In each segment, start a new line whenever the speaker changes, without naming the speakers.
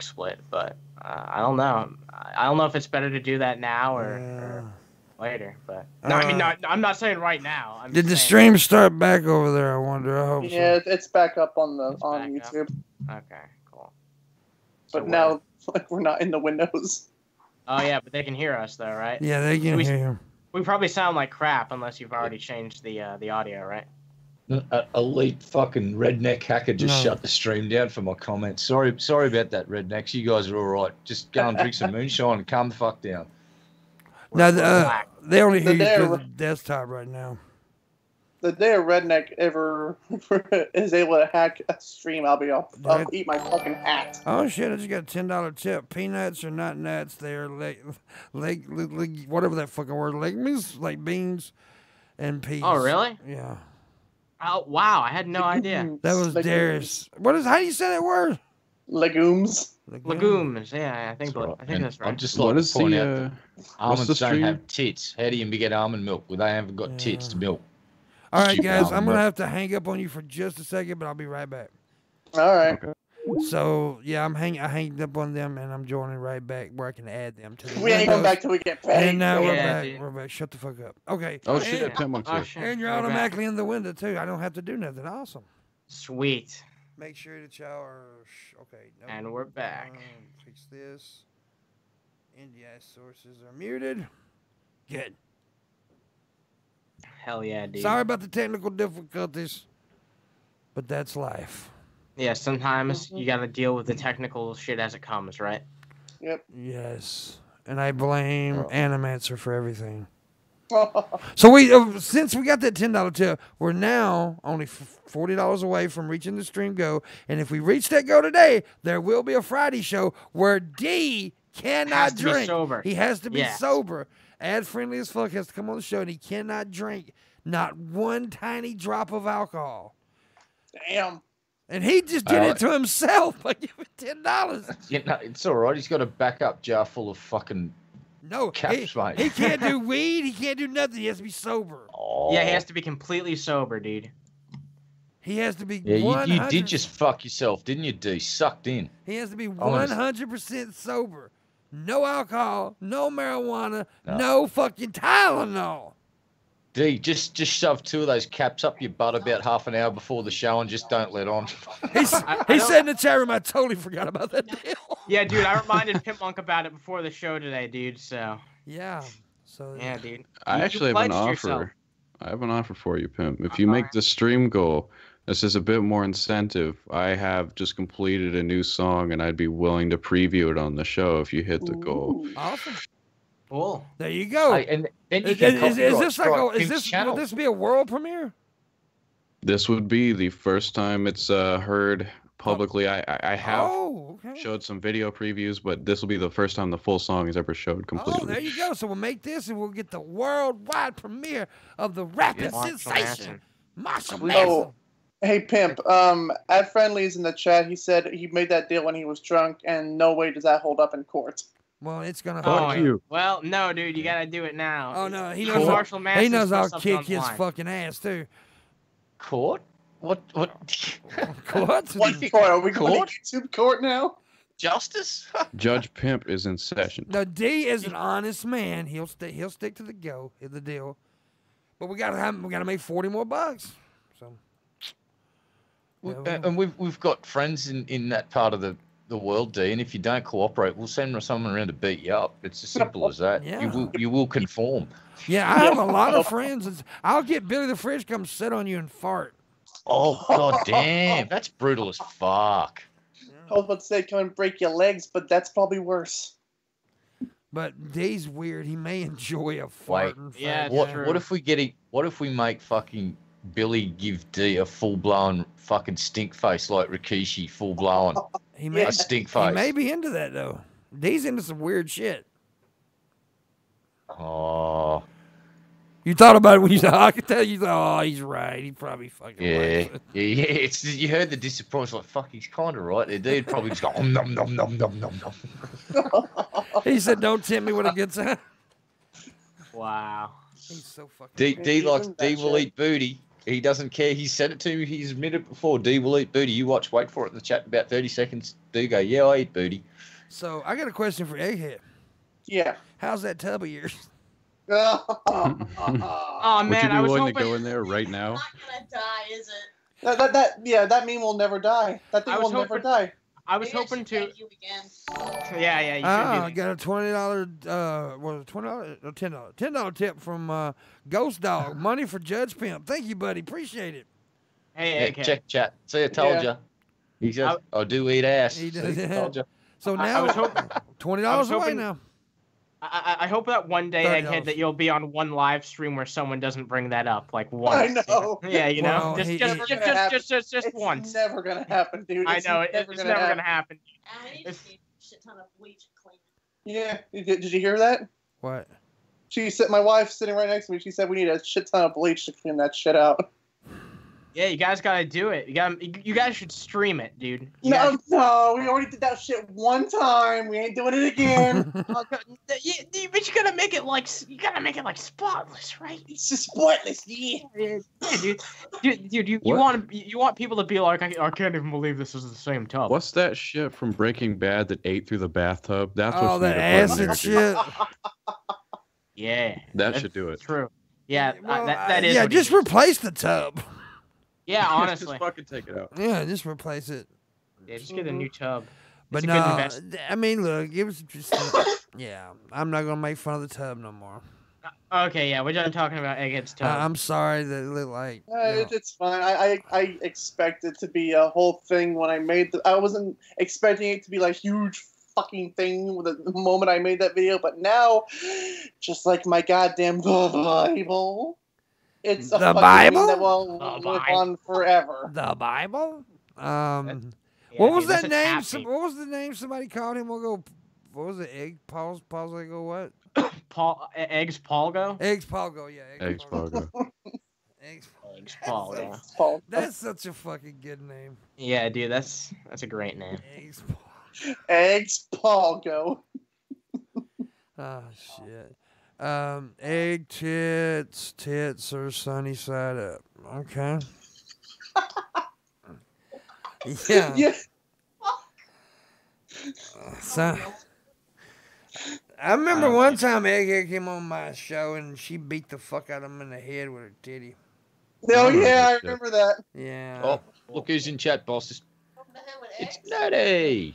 split, but I don't know. I don't know if it's better to do that now or later. But no, I mean, I'm not saying right now.
Did the stream start back over there? I wonder. I hope
so. It's back up on YouTube.
Okay, cool.
But now, like, we're not in the windows.
Oh yeah, but they can hear us though, right?
Yeah, they can hear you.
We probably sound like crap unless you've already changed the audio, right?
Elite fucking redneck hacker just shut the stream down for my comments. Sorry about that, rednecks. You guys are all right. Just go and drink some moonshine and calm the fuck down.
No, they only hear you through the desktop right now.
The day a redneck ever is able to hack a stream, I'll eat my fucking hat.
Oh shit! I just got a $10 tip. Peanuts are not nuts. They're whatever that fucking word. Legumes, like beans and peas.
Oh really?
Yeah.
Oh wow! I had no idea.
That was Darius. How do you say that word?
Legumes.
Legumes. Yeah, I think that's right.
I'm just like to point out almonds don't have tits. How do you get almond milk? Well, they haven't got tits to milk.
All right, guys, I'm going to have to hang up on you for just a second, but I'll be right back.
All right.
Okay. So, yeah, I hanged up on them, and I'm joining right back where I can add them to the
We ain't going back till we get paid.
And now we're back. Dude. We're back. Shut the fuck up. Okay.
Oh, shit.
And you're automatically in the window, too. I don't have to do nothing. Awesome.
Sweet.
Make sure that y'all are... Okay.
Nope. And we're back.
Fix this. NDI sources are muted. Good.
Hell yeah, dude.
Sorry about the technical difficulties, but that's life.
Yeah, sometimes you gotta deal with the technical shit as it comes, right?
Yep.
Yes, and I blame Animancer for everything. So since we got that $10 tip, we're now only $40 away from reaching the stream goal, and if we reach that goal today, there will be a Friday show where D cannot drink. He has to be sober. Ad friendly as fuck, has to come on the show, and he cannot drink not one tiny drop of alcohol.
Damn.
And he just did it to himself by giving $10.
Yeah, no, it's all right. He's got a backup jar full of fucking caps, mate.
He can't do weed. He can't do nothing. He has to be sober.
Oh.
Yeah, he has to be completely sober, dude.
He has to be.
Yeah, you did just fuck yourself, didn't you, D? Sucked in.
He has to be 100% sober. No alcohol, no marijuana, no fucking Tylenol.
D, just shove 2 of those caps up your butt about half an hour before the show and just don't let on.
He said in the chat room, I totally forgot about that deal.
Yeah, dude, I reminded Pimp Monk about it before the show today, dude, so.
Yeah. So
yeah, dude.
I actually have an offer. Yourself. I have an offer for you, Pimp. If you make the stream goal, this is a bit more incentive. I have just completed a new song, and I'd be willing to preview it on the show if you hit the goal.
Awesome.
Cool.
There you go.
And then you can
is this like will this be a world premiere?
This would be the first time it's heard publicly. I have showed some video previews, but this will be the first time the full song is ever showed completely.
Oh, there you go. So we'll make this, and we'll get the worldwide premiere of the rapping sensation, Marshall Manson.
Hey, Pimp, Ad Friendly's in the chat. He said he made that deal when he was drunk, and no way does that hold up in court.
Well, it's going to
fuck you.
Well, no, dude, you got to do it now.
Oh, no, he knows I'll kick his fucking ass, too.
Court? What?
Court?
What court? Are we going to YouTube court now?
Justice?
Judge Pimp is in session.
No, D is an honest man. He'll stick to the deal. But we gotta make 40 more bucks. So.
And we've got friends in that part of the world, D, and if you don't cooperate, we'll send someone around to beat you up. It's as simple as that.
Yeah.
You will conform.
Yeah, I have a lot of friends. I'll get Billy the Fridge come sit on you and fart.
Oh, god damn. That's brutal as fuck.
I was about to say come and break your legs, but that's probably worse.
But D's weird. He may enjoy a fart.
Yeah,
what if we make fucking Billy give D a full-blown fucking stink face like Rikishi, full-blown. A stink face.
He may be into that, though. D's into some weird shit.
Oh.
You thought about it when you said, I could tell you, thought, oh, he's right. He probably fucking
likes it. You heard the disappointment. Like, fuck, he's kind of right there. Dude probably just go, nom, nom, nom, nom, nom, nom.
He said, don't tempt me when it gets out.
Wow.
He's so fucking
D will eat booty. He doesn't care. He said it to me. He's admitted before. D will eat booty. You watch. Wait for it in the chat. About 30 seconds. D go, yeah, I eat booty.
So I got a question for Egghead.
Yeah.
How's that tub of yours?
Oh man,
Would you be
I was
willing
hoping
to go in there right now?
It's not gonna die, is it?
That meme will never die. That thing will never die.
I was
Maybe
hoping
should
to.
tag you again.
Yeah, you should
I
do
got a $20, was it $20 or $10 tip from Ghost Dog. Money for Judge Pimp. Thank you, buddy. Appreciate it.
Hey,
Yeah, check chat. See, I told you. He says, I do eat ass.
He
See,
does.
I told you.
So
I
now
was
$20 away
hoping-
now.
I hope that one day,
$30.
Egghead, that you'll be on one live stream where someone doesn't bring that up, like once.
I know.
Yeah, you know,
Well,
just
It's
once.
never gonna happen, dude.
I know it's never gonna happen.
I need to see a shit ton of bleach clean.
Yeah. Did you hear that?
What?
She said, my wife's sitting right next to me. She said we need a shit ton of bleach to clean that shit out.
Yeah, you guys gotta do it. You guys should stream it, dude.
No, we already did that shit one time. We ain't doing it again.
But you gotta make it like spotless, right?
It's just spotless, yeah.
Yeah, dude, you want people to be like, I can't even believe this is the same tub.
What's that shit from Breaking Bad that ate through the bathtub? That's what
that acid shit.
Yeah,
That should do it.
True. Yeah,
Well,
that is.
yeah,
what
just
he-
replace the tub.
Yeah, honestly.
Just fucking take it out.
Yeah, just replace it.
Yeah, just get a new tub.
But
It's a good
no,
investment.
I mean, look, it was just, yeah, I'm not gonna make fun of the tub no more.
Okay, yeah, we're done talking about Egghead's tub.
I'm sorry that like. you know.
It's fine. I expected to be a whole thing when I made I wasn't expecting it to be like huge fucking thing with the moment I made that video, but now, just like my goddamn Bible, it's a
The
fucking
Bible?
thing that will live on forever.
The Bible.
Yeah,
What was
dude, that's
that
a
name?
tap
What was the name somebody called him? We'll go. What was it? Egg Paul's like go what?
Eggs Polgo?
Eggs Palgo, yeah.
Eggs Pogo.
Eggs.
Eggs Polgo.
It's called-
That's such a fucking good name.
Yeah, dude, that's a great name.
Eggs.
Eggs Paul go.
Oh shit. Egg tits are sunny side up. Okay. Yeah.
Yeah.
So, I remember one time Egghead came on my show and she beat the fuck out of him in the head with her titty.
Oh
remember
yeah, I
that shit.
remember that.
Yeah.
Oh, look who's in chat, boss.
Open the head with
It's
eggs.
Nerdy.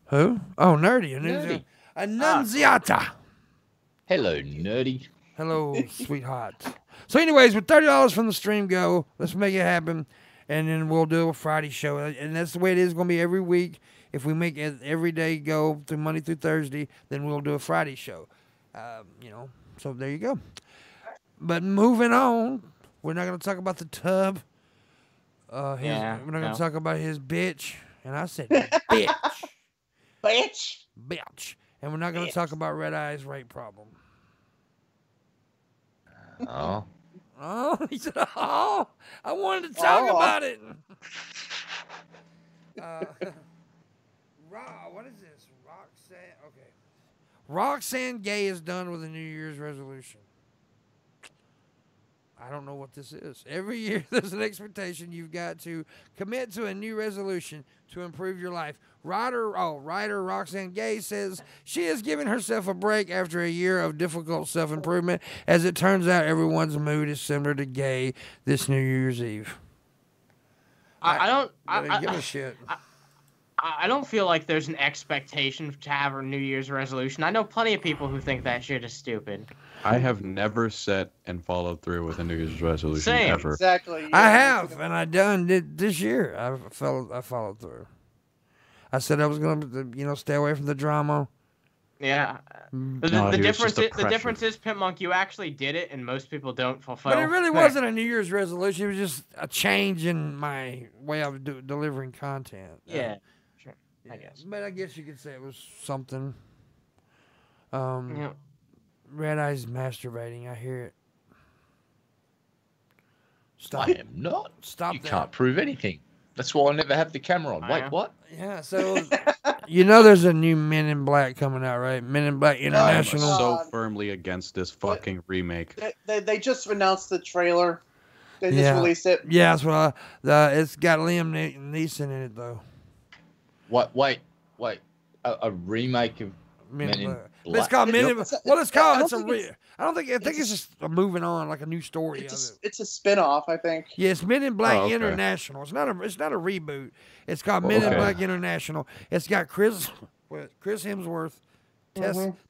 Who? Oh, Nerdy.
Nerdy.
Annunziata.
Hello, Nerdy.
Hello, sweetheart. So, anyways, with $30 from the stream go, let's make it happen, and then we'll do a Friday show, and that's the way it is going to be every week. If we make it every day go through Monday through Thursday, then we'll do a Friday show. So there you go. But moving on, we're not going to talk about the tub. We're not going to talk about his bitch, and I said bitch,
Bitch.
and we're not going to talk about Red Eye's rape problem.
Oh.
Oh, he said, oh, I wanted to talk about it. What is this? Roxanne. Okay. Roxanne Gay is done with a New Year's resolution. I don't know what this is. Every year there's an expectation you've got to commit to a new resolution to improve your life. Writer Roxanne Gay says she has given herself a break after a year of difficult self-improvement. As it turns out, everyone's mood is similar to Gay this New Year's Eve.
I don't
give a shit.
I don't feel like there's an expectation to have a New Year's resolution. I know plenty of people who think that shit is stupid.
I have never set and followed through with a New Year's resolution
Same.
ever.
Exactly. Yeah.
I have, and I done it this year. I followed through. I said I was going to, stay away from the drama.
Yeah. But
No,
the
dude, it's
difference
just the
is,
pressure.
Pimp Monk, you actually did it, and most people don't fulfill.
But it really wasn't a New Year's resolution. It was just a change in my way of delivering content.
Yeah. Sure. I guess.
But I guess you could say it was something.
Yeah.
Red Eye's masturbating. I hear it. Stop.
I am not.
Stop
You
that.
can't prove anything. That's why I never have the camera on.
I
Wait,
know.
what?
Yeah, so there's a new Men in Black coming out, right? Men in Black
I'm
International.
so
God.
firmly against this fucking remake.
They just announced the trailer. They just released it.
Yeah, that's what it's got Liam Neeson in it, though.
What? Wait. A remake of Men in Black?
It's called Men in Black. Well, it's called. I think it's just a moving on, like a new story of it.
It's a spin-off, I think.
Yeah, it's Men in Black International. It's not a reboot. It's called Men in Black International. It's got Chris Hemsworth,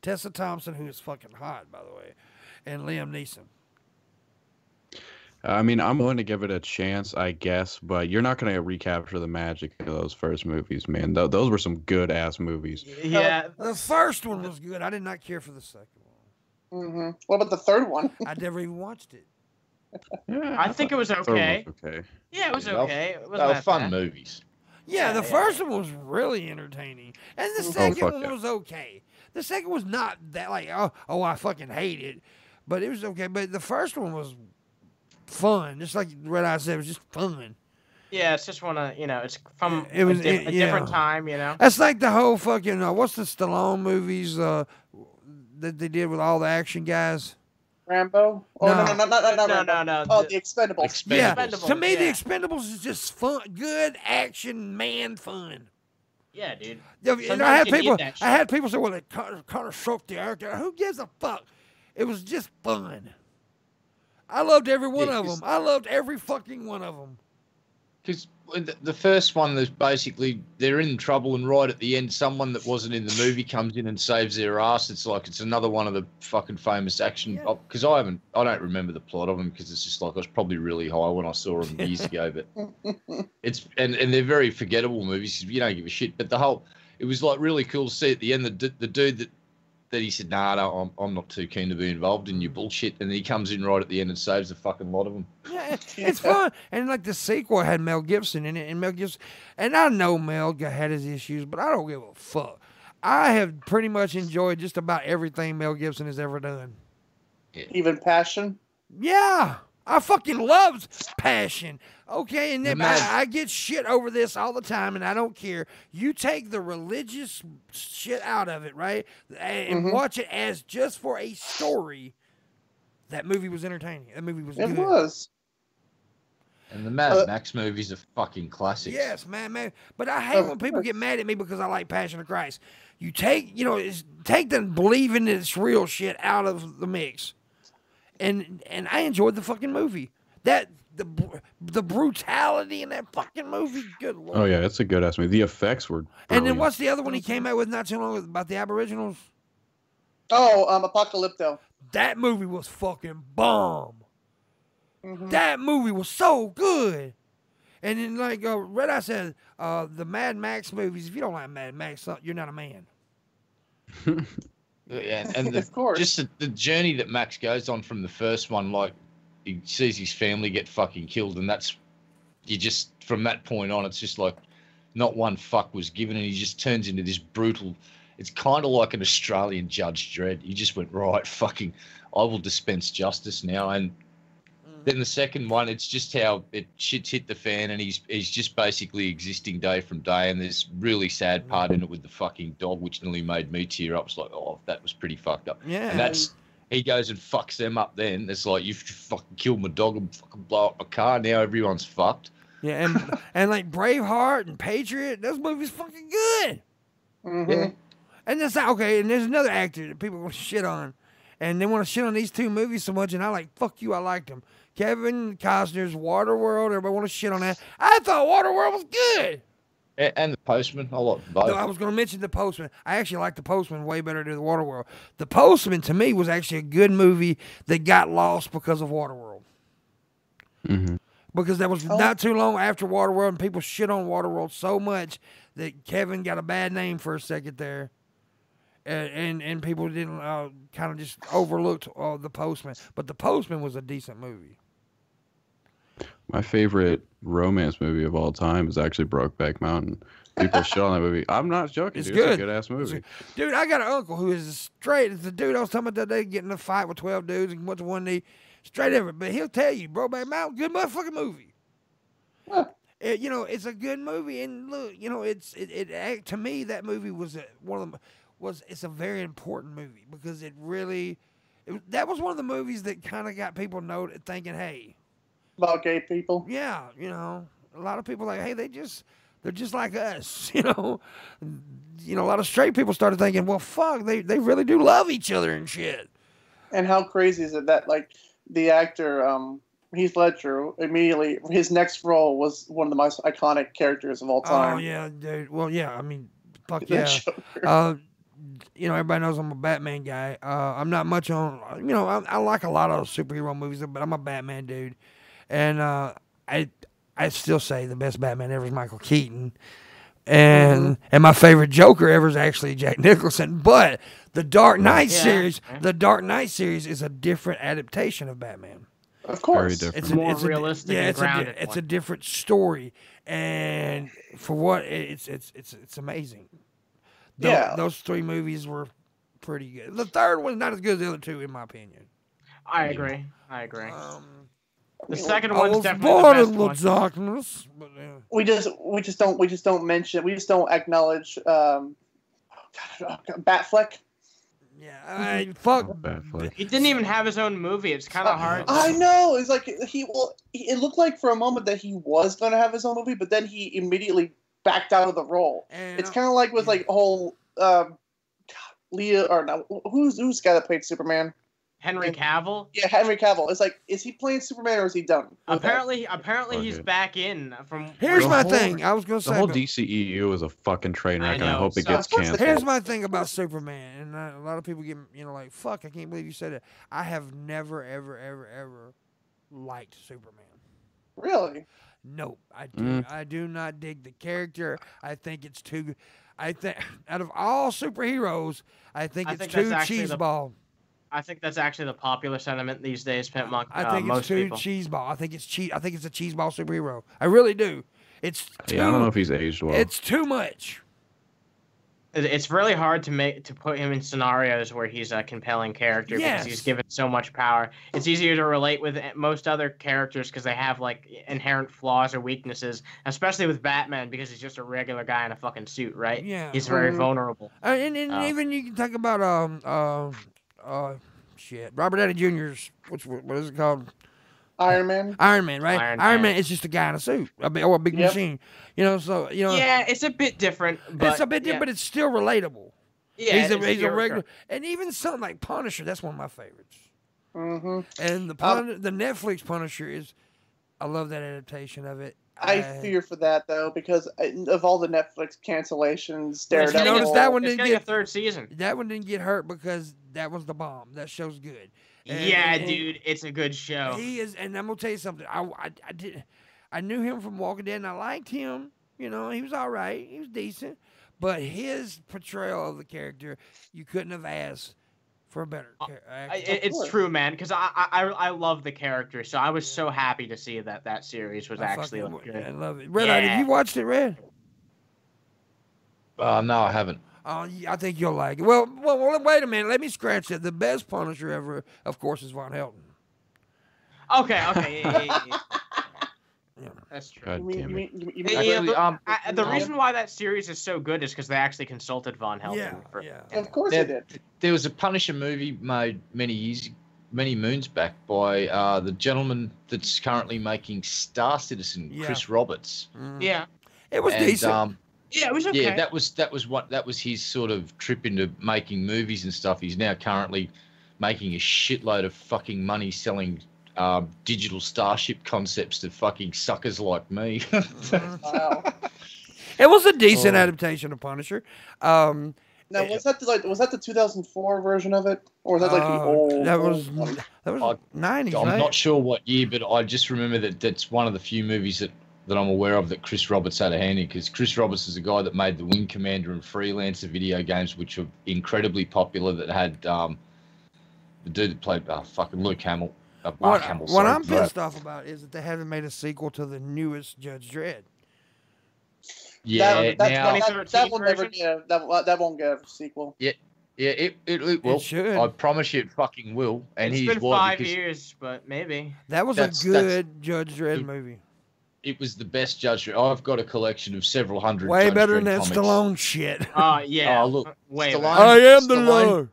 Tessa Thompson, who is fucking hot, by the way, and Liam Neeson.
I mean, I'm willing to give it a chance, I guess, but you're not going to recapture the magic of those first movies, man. Those were some good-ass movies.
Yeah.
The first one was good. I did not care for the second one.
What about the third one?
I never even watched it.
Yeah, I think it was okay. Yeah, it was okay. It
they were fun movies.
Yeah, the first one was really entertaining. And the second one was okay. The second was not that, like, oh, I fucking hate it. But it was okay. But the first one was fun, just like Red Eye said, it was just fun.
Yeah, it's just it's from a different time,
That's like the whole fucking what's the Stallone movies that they did with all the action guys?
Rambo? Oh no, not Rambo.
No.
Oh, the Expendables.
Yeah, to me the Expendables is just fun, good action man fun.
Yeah, dude.
And I had people say, well, it kind of stroked the air. Who gives a fuck? It was just fun. I loved every one of them. I loved every fucking one of them.
Because the first one, there's basically, they're in trouble, and right at the end, someone that wasn't in the movie comes in and saves their ass. It's like it's another one of the fucking famous action. Because I don't remember the plot of them, because it's just like I was probably really high when I saw them years ago. But it's and they're very forgettable movies. You don't give a shit. But it was like really cool to see at the end the dude that he said, no, I'm not too keen to be involved in your bullshit. And then he comes in right at the end and saves a fucking lot of them.
Yeah, it's fun. And like the sequel had Mel Gibson in it. And I know Mel had his issues, but I don't give a fuck. I have pretty much enjoyed just about everything Mel Gibson has ever done.
Yeah. Even Passion?
Yeah. I fucking love Passion. Okay, and then I get shit over this all the time, and I don't care. You take the religious shit out of it, right? And watch it as just for a story. That movie was entertaining. That movie was good.
It was.
And
the Mad Max movies are fucking classics.
Yes, man. But I hate when people get mad at me because I like Passion of Christ. You take the believing it's real shit out of the mix. And I enjoyed the fucking movie. The brutality in that fucking movie, good lord.
Oh yeah, it's a good ass movie. The effects were brilliant.
And then what's the other one he came out with not too long ago about the Aboriginals?
Oh, Apocalypto.
That movie was fucking bomb. That movie was so good. And then like Red Eye said, the Mad Max movies, if you don't like Mad Max, you're not a man.
Yeah, and
of course.
Just the journey that Max goes on from the first one, like he sees his family get fucking killed, and from that point on, it's just like not one fuck was given, and he just turns into this brutal. It's kind of like an Australian Judge Dredd. He just went, right, fucking, I will dispense justice now. And then the second one, it's just how shit's hit the fan, and he's just basically existing day from day. And there's really sad part in it with the fucking dog, which nearly made me tear up. It's like, oh, that was pretty fucked up.
Yeah.
And he goes and fucks them up then. It's like, you fucking killed my dog and fucking blow up my car. Now everyone's fucked.
Yeah, and like Braveheart and Patriot, those movies fucking good.
Yeah.
And that's okay. And there's another actor that people want to shit on, and they want to shit on these two movies so much. And I like, fuck you, I liked them. Kevin Costner's Waterworld. Everybody want to shit on that. I thought Waterworld was good.
And The Postman. I like both.
No, I was going to mention The Postman. I actually like The Postman way better than The Waterworld. The Postman, to me, was actually a good movie that got lost because of Waterworld. Because that was not too long after Waterworld, and people shit on Waterworld so much that Kevin got a bad name for a second there. And people didn't kind of just overlooked The Postman. But The Postman was a decent movie.
My favorite romance movie of all time is actually Brokeback Mountain. People shit on that movie. I'm not joking, dude. It's a good ass movie.
Dude, I got an uncle who is straight. It's the dude I was talking about that day getting in a fight with 12 dudes and went to one knee. Straight ever. But he'll tell you, Brokeback Mountain, good motherfucking movie. Huh. It's a good movie. And look, it to me, that movie was it's a very important movie because that was one of the movies that kind of got people thinking, hey,
about gay people.
Yeah, a lot of people like, hey, they're just like us, a lot of straight people started thinking, well, fuck, they really do love each other and shit.
And how crazy is it that like the actor Heath Ledger immediately his next role was one of the most iconic characters of all time.
Oh yeah, dude. Well, yeah, I mean, fuck yeah. Everybody knows I'm a Batman guy. I'm not much on, I like a lot of superhero movies, but I'm a Batman dude, and I still say the best Batman ever is Michael Keaton. And my favorite Joker ever is actually Jack Nicholson. But the Dark Knight series, is a different adaptation of Batman.
Of course,
very different.
It's more realistic and grounded.
It's a different story, and for what it's amazing. Those three movies were pretty good. The third one's not as good as the other two, in my opinion.
I agree. The second one's definitely the best one.
Darkness, but,
we just don't acknowledge Batfleck.
Yeah, fuck.
He didn't even have his own movie. It's kind of hard.
I know. It's like it looked like for a moment that he was going to have his own movie, but then he immediately backed out of the role. And it's kind of like with like whole Leah or no, who's the guy that played Superman?
Henry Cavill?
Yeah, Henry Cavill. It's like, is he playing Superman or is he done?
Apparently he's back in.
Here's my thing. I was going to say
the whole DCEU is a fucking train wreck, and I hope it gets canceled.
Here's my thing about Superman, and a lot of people get like, fuck, I can't believe you said it. I have never, ever, ever, ever liked Superman.
Really?
Nope. I do not dig the character. I think it's too. Out of all superheroes, I think it's too cheeseball.
I think that's actually the popular sentiment these days, Pimp Monk.
I think
most
it's too
people.
cheeseball. I think it's a cheeseball superhero. I really do. It's too,
I don't know if he's aged well.
It's too much.
It's really hard to put him in scenarios where he's a compelling character because he's given so much power. It's easier to relate with most other characters because they have like inherent flaws or weaknesses, especially with Batman because he's just a regular guy in a fucking suit, right?
Yeah.
He's very vulnerable.
And even you can talk about Robert Downey Jr.'s what is it called?
Iron Man.
Iron Man, right? Iron Man is just a guy in a suit, or a big machine.
Yeah, it's a bit different. But,
it's a bit different, but it's still relatable.
Yeah,
he's a regular, and even something like Punisher. That's one of my favorites.
Mm-hmm.
And the Netflix Punisher I love that adaptation of it.
I fear for that though because of all the Netflix cancellations,
Daredevil. You notice that one didn't get
a third season.
That one didn't get hurt because that was the bomb. That show's good.
Dude, it's a good show.
He is, and I'm gonna tell you something. I knew him from Walking Dead, and I liked him. He was all right. He was decent, but his portrayal of the character, you couldn't have asked for a better actor.
It's true, man, because I love the character, so I was so happy to see that series was actually good.
I love it. Red Eye, have you watched it, Red?
No, I haven't.
I think you'll like it. Well, wait a minute. Let me scratch that. The best Punisher ever, of course, is Von Helton.
Okay. Yeah. That's true.
God damn it.
The reason why that series is so good is because they actually consulted Von Helton.
Of course they did.
There was a Punisher movie made many moons back by the gentleman that's currently making Star Citizen, Chris Roberts.
Yeah.
It was decent.
It was okay.
Yeah, that was his sort of trip into making movies and stuff. He's now currently making a shitload of fucking money selling digital starship concepts to fucking suckers like me.
Wow.
It was a decent adaptation of Punisher.
Now, was that the 2004 version of it, or was that like the old?
That was 90s.
I'm not sure what year, but I just remember that's one of the few movies that I'm aware of that Chris Roberts had a hand in, because Chris Roberts is a guy that made the Wing Commander and Freelancer video games, which are incredibly popular. That had the dude that played fucking Luke Hamill.
What I'm pissed off about is that they haven't made a sequel to the newest Judge Dredd.
Yeah,
that won't get a sequel.
Yeah, it will.
It should.
I promise you, it fucking will. And
it's been 5 years, but maybe.
That was a good Judge Dredd movie.
It was the best Judge Dredd. I've got a collection of several hundred.
Way
Judge
better
Dredd
than that
comics.
Stallone shit.
Yeah.
Oh look,
way
I am the Lord.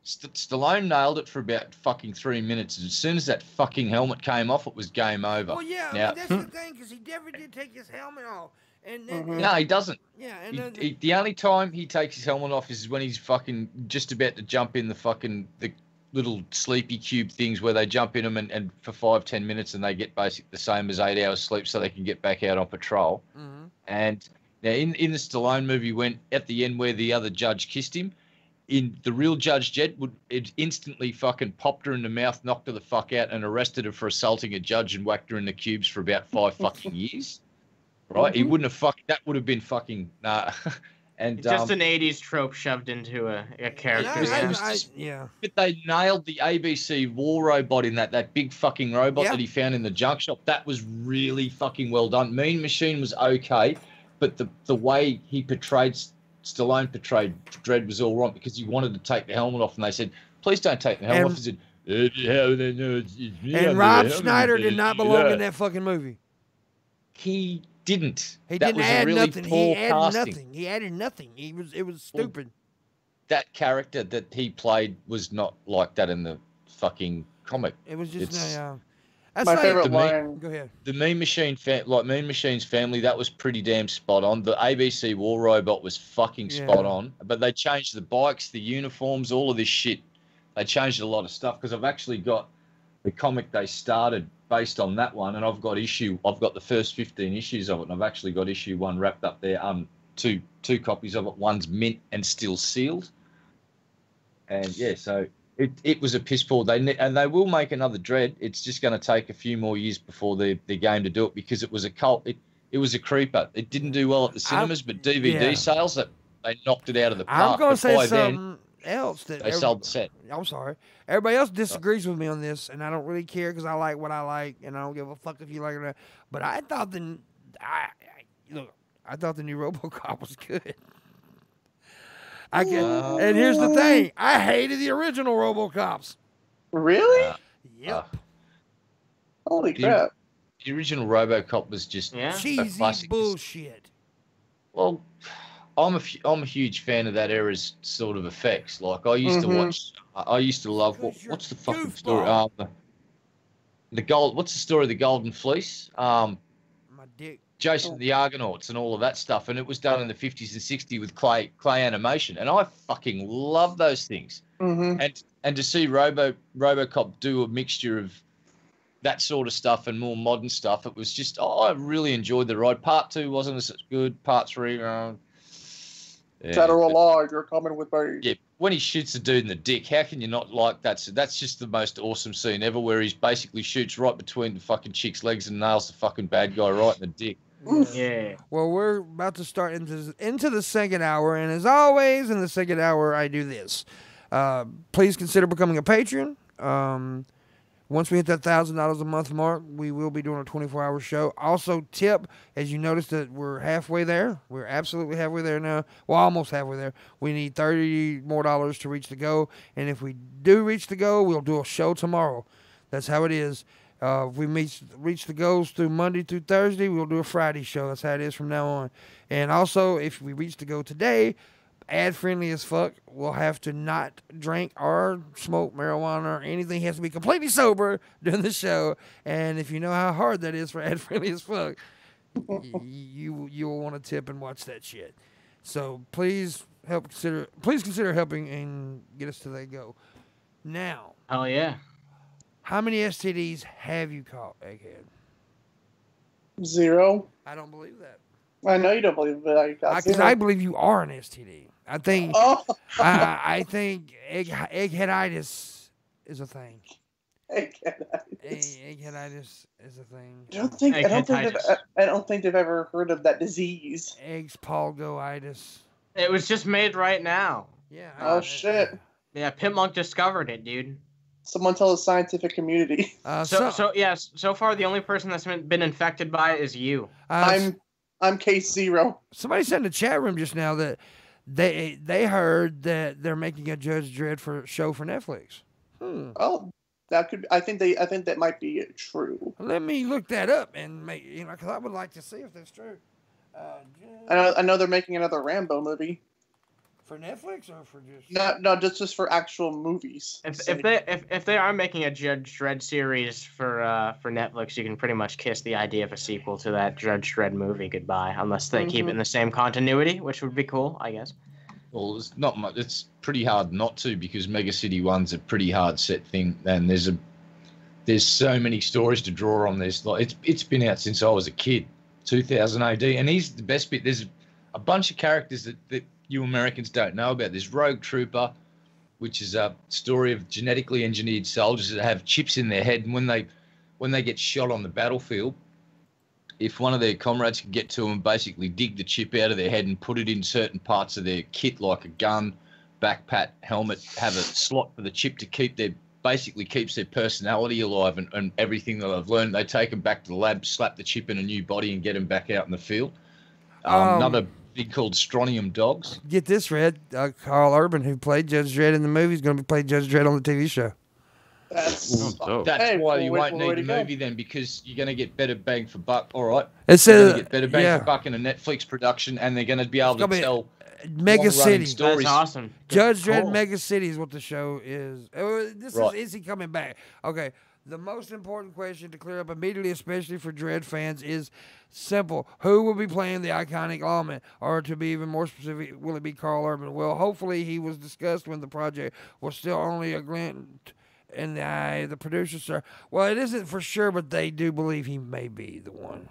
Stallone nailed it for about fucking 3 minutes. As soon as that fucking helmet came off, it was game over.
Well, yeah,
now,
that's the thing, because he never did take his helmet off. And then,
no, he doesn't.
Yeah, and
the only time he takes his helmet off is when he's fucking just about to jump in the little sleepy cube things where they jump in them and for 5-10 minutes and they get basically the same as 8 hours sleep so they can get back out on patrol.
Mm-hmm.
And now in the Stallone movie, when at the end where the other judge kissed him, in the real Judge Jed would instantly fucking popped her in the mouth, knocked her the fuck out, and arrested her for assaulting a judge and whacked her in the cubes for about 5 fucking years. Right? He wouldn't have that would have been fucking nah. And
it's just an 80s trope shoved into a character.
Yeah.
But they nailed the ABC war robot in that big fucking robot that he found in the junk shop. That was really fucking well done. Mean Machine was okay, but the way he Stallone portrayed Dredd was all wrong because he wanted to take the helmet off, and they said, "Please don't take the helmet off." He said,
and Rob Schneider did not belong in that fucking movie.
He didn't.
He
that
didn't
was
add
really
nothing.
Poor
He added
casting.
nothing. He added nothing. It was stupid.
That character that he played was not like that in the fucking comic.
It was just
that's my favorite line.
Go ahead.
The Mean Machine, Mean Machine's family, that was pretty damn spot on. The ABC War Robot was fucking spot on. But they changed the bikes, the uniforms, all of this shit. They changed a lot of stuff because I've actually got the comic they started based on that one, and I've got the first 15 issues of it, and I've actually got issue 1 wrapped up there. Two copies of it. One's mint and still sealed. And yeah, so. It was a piss poor. They will make another Dredd. It's just going to take a few more years before the game to do it because it was a cult. It was a creeper. It didn't do well at the cinemas, but DVD sales they knocked it out of the park.
I'm going to say something else that
they sold the set.
I'm sorry. Everybody else disagrees with me on this, and I don't really care because I like what I like, and I don't give a fuck if you like it or not. But I thought the new RoboCop was good. And here's the thing. I hated the original RoboCops.
Really?
Yep.
Holy crap.
The original RoboCop was just
cheesy bullshit.
Well, I'm a huge fan of that era's sort of effects. Like I used to watch. I used to love what's the fucking story? What's the story of the Golden Fleece?
My dick.
Jason the Argonauts and all of that stuff, and it was done in the 50s and 60s with clay animation, and I fucking love those things. And to see RoboCop do a mixture of that sort of stuff and more modern stuff, it was just I really enjoyed the ride. Part 2 wasn't as good. Part 3,
Dead or alive, you're coming with me.
Yeah, when he shoots the dude in the dick, how can you not like that? So that's just the most awesome scene ever, where he basically shoots right between the fucking chick's legs and nails the fucking bad guy right in the dick.
Yeah.
Well, we're about to start into the second hour, and as always, in the second hour, I do this. Please consider becoming a patron. Once we hit that $1,000 a month mark, we will be doing a 24-hour show. Also, tip, as you notice that we're halfway there. We're absolutely halfway there now. Well, almost halfway there. We need $30 more to reach the goal. And if we do reach the goal, we'll do a show tomorrow. That's how it is. If we reach the goals through Monday through Thursday, we'll do a Friday show. That's how it is from now on. And also, if we reach the goal today, ad-friendly as fuck, we'll have to not drink or smoke marijuana or anything. It has to be completely sober during the show. And if you know how hard that is for ad-friendly as fuck, you'll want to tip and watch that shit. So please consider helping and get us to that goal. Now.
Hell yeah.
How many STDs have you caught, Egghead?
0.
I don't believe that.
I know you don't believe it, but I got 0.
I believe you are an STD. I think I think eggheaditis is a thing. Eggheaditis is a thing.
I don't think they've ever heard of that disease.
Eggspalgoitis.
It was just made right now.
Yeah.
Shit.
Yeah, Pimp Monk discovered it, dude.
Someone tell the scientific community.
So far the only person that's been infected by it is you.
I'm case 0.
Somebody said in the chat room just now that they heard that they're making a Judge Dredd show for Netflix.
Oh, that could. I think that might be true.
Let me look that up and make because I would like to see if that's true.
I know they're making another Rambo movie.
For Netflix or for just?
No, just for actual movies.
If they are making a Judge Dredd series for Netflix, you can pretty much kiss the idea of a sequel to that Judge Dredd movie goodbye, unless they keep it in the same continuity, which would be cool, I guess.
Well, it's not much. It's pretty hard not to, because Mega City 1's a pretty hard set thing, and there's so many stories to draw on this. Like it's been out since I was a kid, 2000 AD, and he's the best bit. There's a bunch of characters that you Americans don't know about. There's Rogue Trooper, which is a story of genetically engineered soldiers that have chips in their head, and when they get shot on the battlefield, if one of their comrades can get to them and basically dig the chip out of their head and put it in certain parts of their kit, like a gun, backpack, helmet, have a slot for the chip to basically keeps their personality alive and everything that I've learned, they take them back to the lab, slap the chip in a new body and get them back out in the field. Another big called Strontium Dogs.
Get this, Red. Carl Urban, who played Judge Dredd in the movie, is going to be playing Judge Dredd on the TV show.
That's
why you won't need the movie then, because you're going to get better bang for buck. All right.
It's
you're going to get better bang for buck in a Netflix production, and they're going to be able to tell
Mega City.
Stories.
That's awesome.
Judge Dredd Mega City is what the show is. Is he coming back? Okay. The most important question to clear up immediately, especially for Dredd fans, is simple. Who will be playing the iconic lawman? Or to be even more specific, will it be Carl Urban? Well, hopefully he was discussed when the project was still only a glint in the eye of the producers, sir. Well, it isn't for sure, but they do believe he may be the one.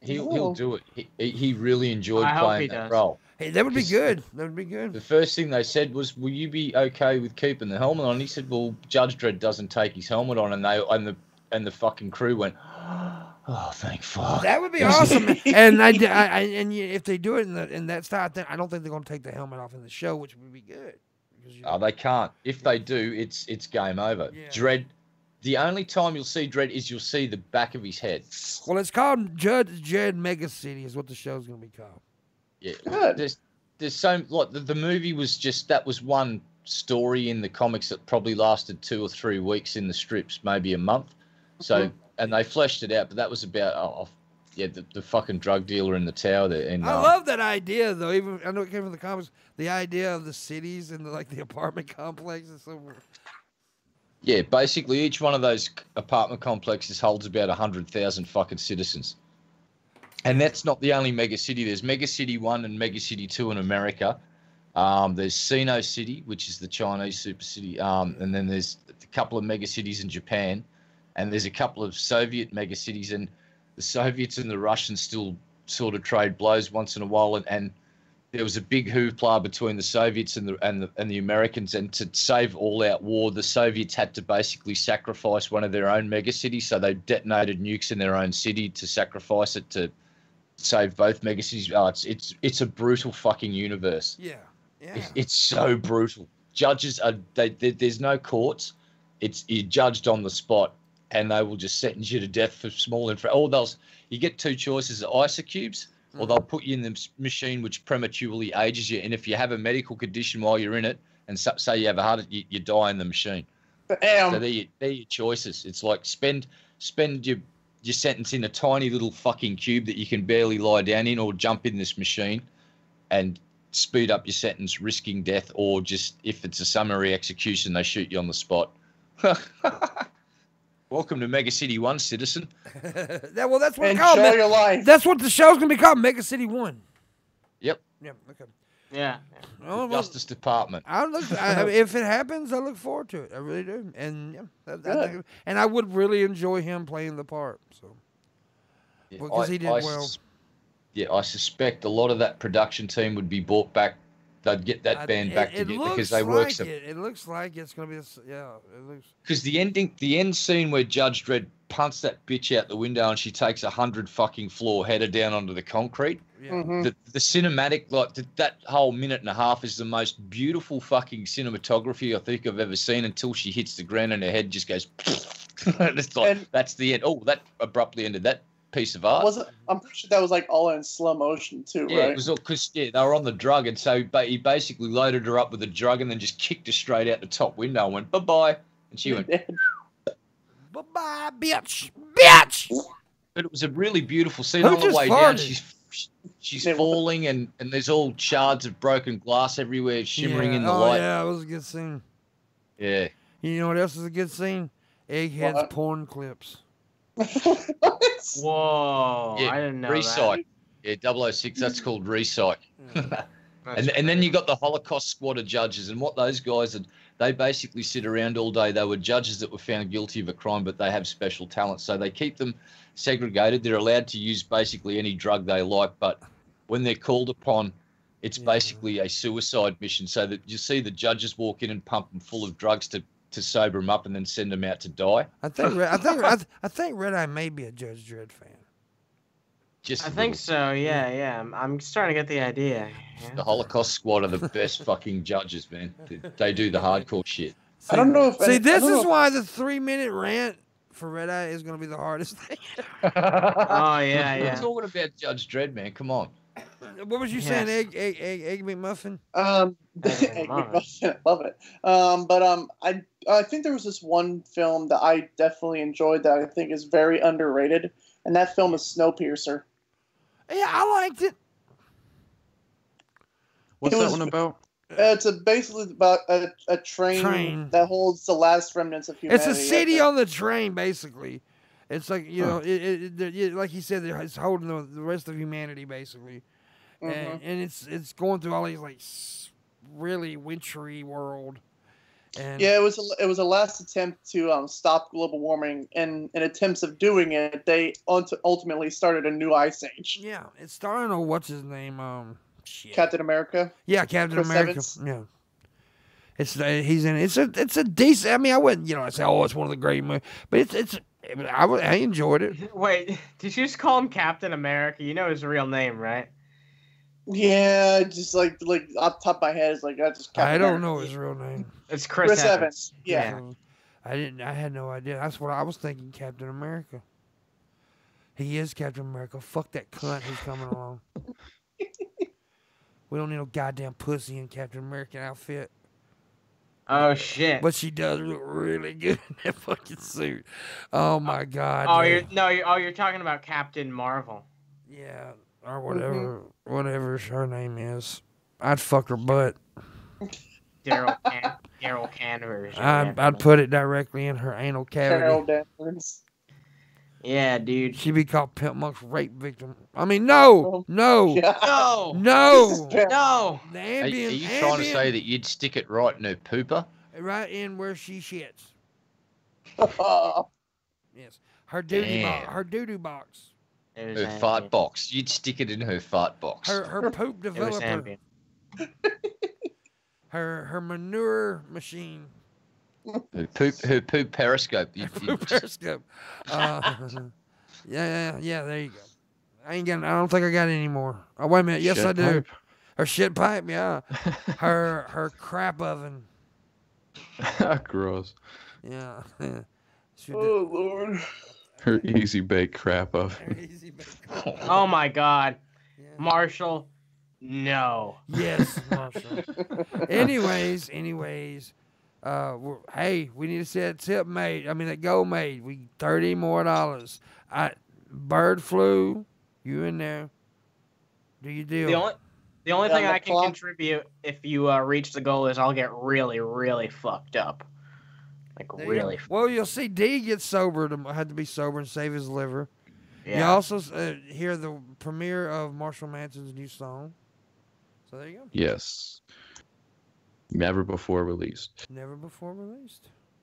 He'll do it. He really enjoyed playing that role.
Hey, that would be good. That would be good.
The first thing they said was, "Will you be okay with keeping the helmet on?" He said, "Well, Judge Dredd doesn't take his helmet on," and the fucking crew went, "Oh, thank fuck."
That would be awesome. And if they do it in that style, then I don't think they're going to take the helmet off in the show, which would be good.
They can't. If they do, it's game over. Yeah. Dredd. The only time you'll see Dredd is you'll see the back of his head.
Well, it's called Judge Dredd Mega City is what the show's going to be called.
Yeah, there's so like the movie was just that was one story in the comics that probably lasted 2 or 3 weeks in the strips, maybe a month. So and they fleshed it out, but that was about the fucking drug dealer in the tower there. And,
I love that idea though. Even I know it came from the comics. The idea of the cities and the apartment complexes. So
yeah, basically each one of those apartment complexes holds about 100,000 fucking citizens. And that's not the only mega city. There's Mega City 1 and Mega City 2 in America. There's Sino City, which is the Chinese super city. And then there's a couple of mega cities in Japan. And there's a couple of Soviet mega cities. And the Soviets and the Russians still sort of trade blows once in a while. And there was a big hoopla between the Soviets and the Americans. And to save all-out war, the Soviets had to basically sacrifice one of their own mega cities. So they detonated nukes in their own city to sacrifice it to save both mega cities. Oh, it's a brutal fucking universe.
Yeah.
It's so brutal. Judges are there's no courts. You're judged on the spot, and they will just sentence you to death for small infractions. You get 2 choices: isocubes, or they'll put you in the machine which prematurely ages you. And if you have a medical condition while you're in it, and say you have a heart attack, you die in the machine.
Damn.
So they're your choices. It's like spend your sentence in a tiny little fucking cube that you can barely lie down in, or jump in this machine and speed up your sentence, risking death, or just if it's a summary execution, they shoot you on the spot. Welcome to Mega City 1, citizen.
That's what it's
Enjoy
called.
Your life.
That's what the show's gonna be called, Mega City 1.
Yep.
Okay.
Yeah.
Oh,
Justice Department.
If it happens, I look forward to it. I really do. And I would really enjoy him playing the part. So because he did well.
I suspect a lot of that production team would be brought back. They'd get that band back together because they work some.
It looks like it's gonna be. It looks.
Because the end scene where Judge Dredd punts that bitch out the window and she takes 100 fucking floor header down onto the concrete.
Yeah.
Mm-hmm.
The cinematic, that whole minute and a half is the most beautiful fucking cinematography I think I've ever seen, until she hits the ground and her head just goes. It's like, that's the end. Oh, that abruptly ended that piece of art.
I'm pretty sure that was all in slow motion too, right?
Yeah, it was all because they were on the drug, and so he basically loaded her up with the drug and then just kicked her straight out the top window and went bye-bye, and she went bye-bye, bitch. But it was a really beautiful scene. On the way down, she's falling, and there's all shards of broken glass everywhere, shimmering in the
oh,
light.
Yeah, it was a good scene.
Yeah.
You know what else is a good scene? Egghead's porn clips.
Whoa,
Yeah,
I didn't know
Recyc. Yeah, 006, that's called Recyc. And then you got the Holocaust squad of judges, and what those guys are, they basically sit around all day. They were judges that were found guilty of a crime, but they have special talents, so they keep them segregated. They're allowed to use basically any drug they like, but when they're called upon, it's basically a suicide mission. So that you see the judges walk in and pump them full of drugs to sober them up, and then send them out to die.
I think Red Eye may be a Judge Dredd fan.
I think so. Yeah. I'm starting to get the idea. Yeah.
The Holocaust squad are the best fucking judges, man. They do the hardcore shit.
I don't know if. See, this is why the 3-minute rant for Red Eye is going to be the hardest thing.
Oh yeah.
We're talking about Judge Dredd, man. Come on.
What was you saying, egg McMuffin?
Egg McMuffin, love it. I think there was this one film that I definitely enjoyed that I think is very underrated, and that film is Snowpiercer.
Yeah, I liked it.
What's that one about?
It's basically about a train that holds the last remnants of humanity.
It's a city on the train, basically. It's like, you know, like he said, it's holding the rest of humanity, basically. And it's going through all these, like, really wintry world. And
yeah, it was a last attempt to stop global warming, and in attempts of doing it, they ultimately started a new ice age.
Yeah, it's starring what's his name?
Captain America.
Yeah, Captain
Chris
America.
Evans.
Yeah, he's in it. It's a decent. I mean, I wouldn't say it's one of the great movies, but I enjoyed it.
Wait, did you just call him Captain America? You know his real name, right?
Yeah, just like off the top of my head, it's like I just.
I don't know his real name.
It's Chris Evans.
Yeah.
I had no idea. That's what I was thinking. Captain America. He is Captain America. Fuck that cunt who's coming along. We don't need no goddamn pussy in Captain American outfit.
Oh shit!
But she does look really good in that fucking suit. Oh my god.
Oh, you're talking about Captain Marvel.
Yeah, or whatever her name is. I'd fuck her butt.
Daryl Canvers.
I'd put it directly in her anal cavity.
Carol Danvers.
Yeah, dude.
She'd be called Pimp Monk's rape victim. I mean, no.
No.
The
Are you trying to say that you'd stick it right in her pooper?
Right in where she shits. Yes. Her doo-doo box.
Her fart box. You'd stick it in her fart box.
Her poop developer. Her manure machine.
Her poop periscope.
Periscope. Yeah, there you go. I don't think I got any more. Oh, wait a minute. Yes,
shit
I do.
Pipe.
Her shit pipe, yeah. her crap oven.
Gross.
Yeah.
Oh, Lord.
Her easy bake crap oven.
Oh my god. Yeah. Marshall, no.
Yes, Marshall. Anyways. Hey, we need to see that tip made. I mean, that goal made. We $30 more. Bird flu. You in there? Do you deal?
The only thing I can contribute if you reach the goal is I'll get really, really fucked up. Like really.
Well, you'll see D get sober. Had to be sober and save his liver. Yeah. You also hear the premiere of Marshall Manson's new song. So there you go.
Yes. Never before released.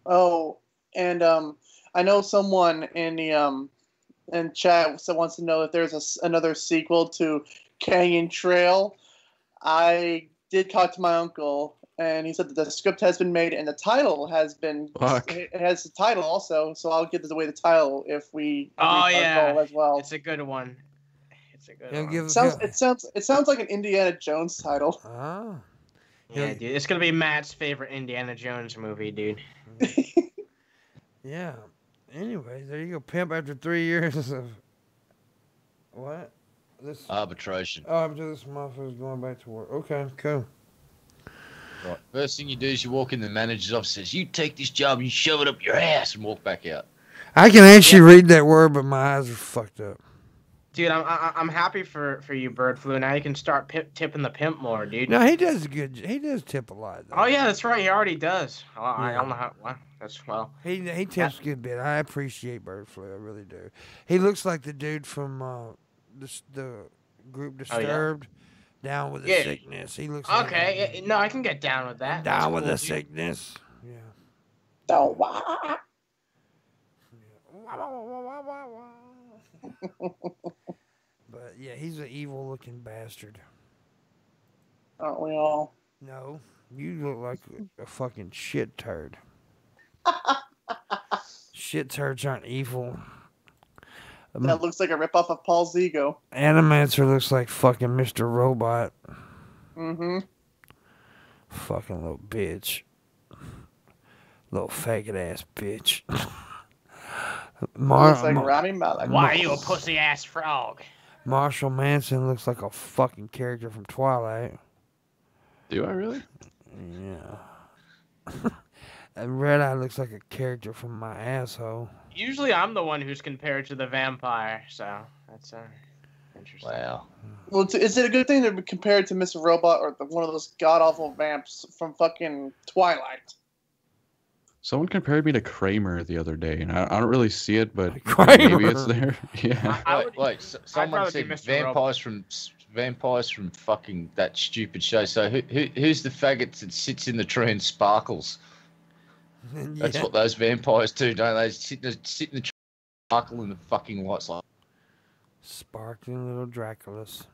Oh, and I know someone in the in chat wants to know if there's another sequel to Canyon Trail. I did talk to my uncle, and he said that the script has been made and the title has been.
Fuck.
It has the title also, so I'll give away the title if we. As well.
It's a good one.
It sounds like an Indiana Jones title.
Ah.
Yeah, dude. It's gonna be Matt's favorite Indiana Jones movie, dude.
Yeah. Anyway, there you go. Pimp after 3 years of what? This
arbitration.
Oh, after this motherfucker's going back to work. Okay, cool.
Right. First thing you do is you walk in the manager's office, says, "You take this job, you shove it up your ass," and walk back out.
I can actually read that word, but my eyes are fucked up.
Dude, I'm happy for you, Bird Flu. Now you can start tipping the pimp more, dude.
No, he does good. He does tip a lot. Though.
Oh yeah, that's right. He already does. Well,
Yeah.
I don't know how. Well, that's well.
He tips a good bit. I appreciate Bird Flu. I really do. He looks like the dude from the group Disturbed. Down with the sickness. He looks
okay. Like no, I can get down with that.
Down with the sickness. Yeah.
Oh wow.
But yeah, he's an evil-looking bastard.
Aren't we all?
No, you look like a fucking shit turd. Shit turds aren't evil.
That looks like a ripoff of Paul's ego.
Animancer looks like fucking Mr. Robot.
Mm-hmm.
Fucking little bitch. Little faggot ass bitch.
Looks like Rami Malek.
Why are you a pussy ass frog?
Marshall Manson looks like a fucking character from Twilight.
Do I really?
Yeah. And Red Eye looks like a character from My Asshole.
Usually I'm the one who's compared to the vampire, so that's interesting.
Wow.
Well, is it a good thing to be compared to Mr. Robot or one of those god-awful vamps from fucking Twilight?
Someone compared me to Kramer the other day, and I don't really see it, but
Kramer.
maybe it's there. Yeah.
Someone said vampires from fucking that stupid show. So who's the faggot that sits in the tree and sparkles? That's what those vampires do, don't they? Sit in the tree, sparkle in the fucking lights like.
Sparkling little Draculas.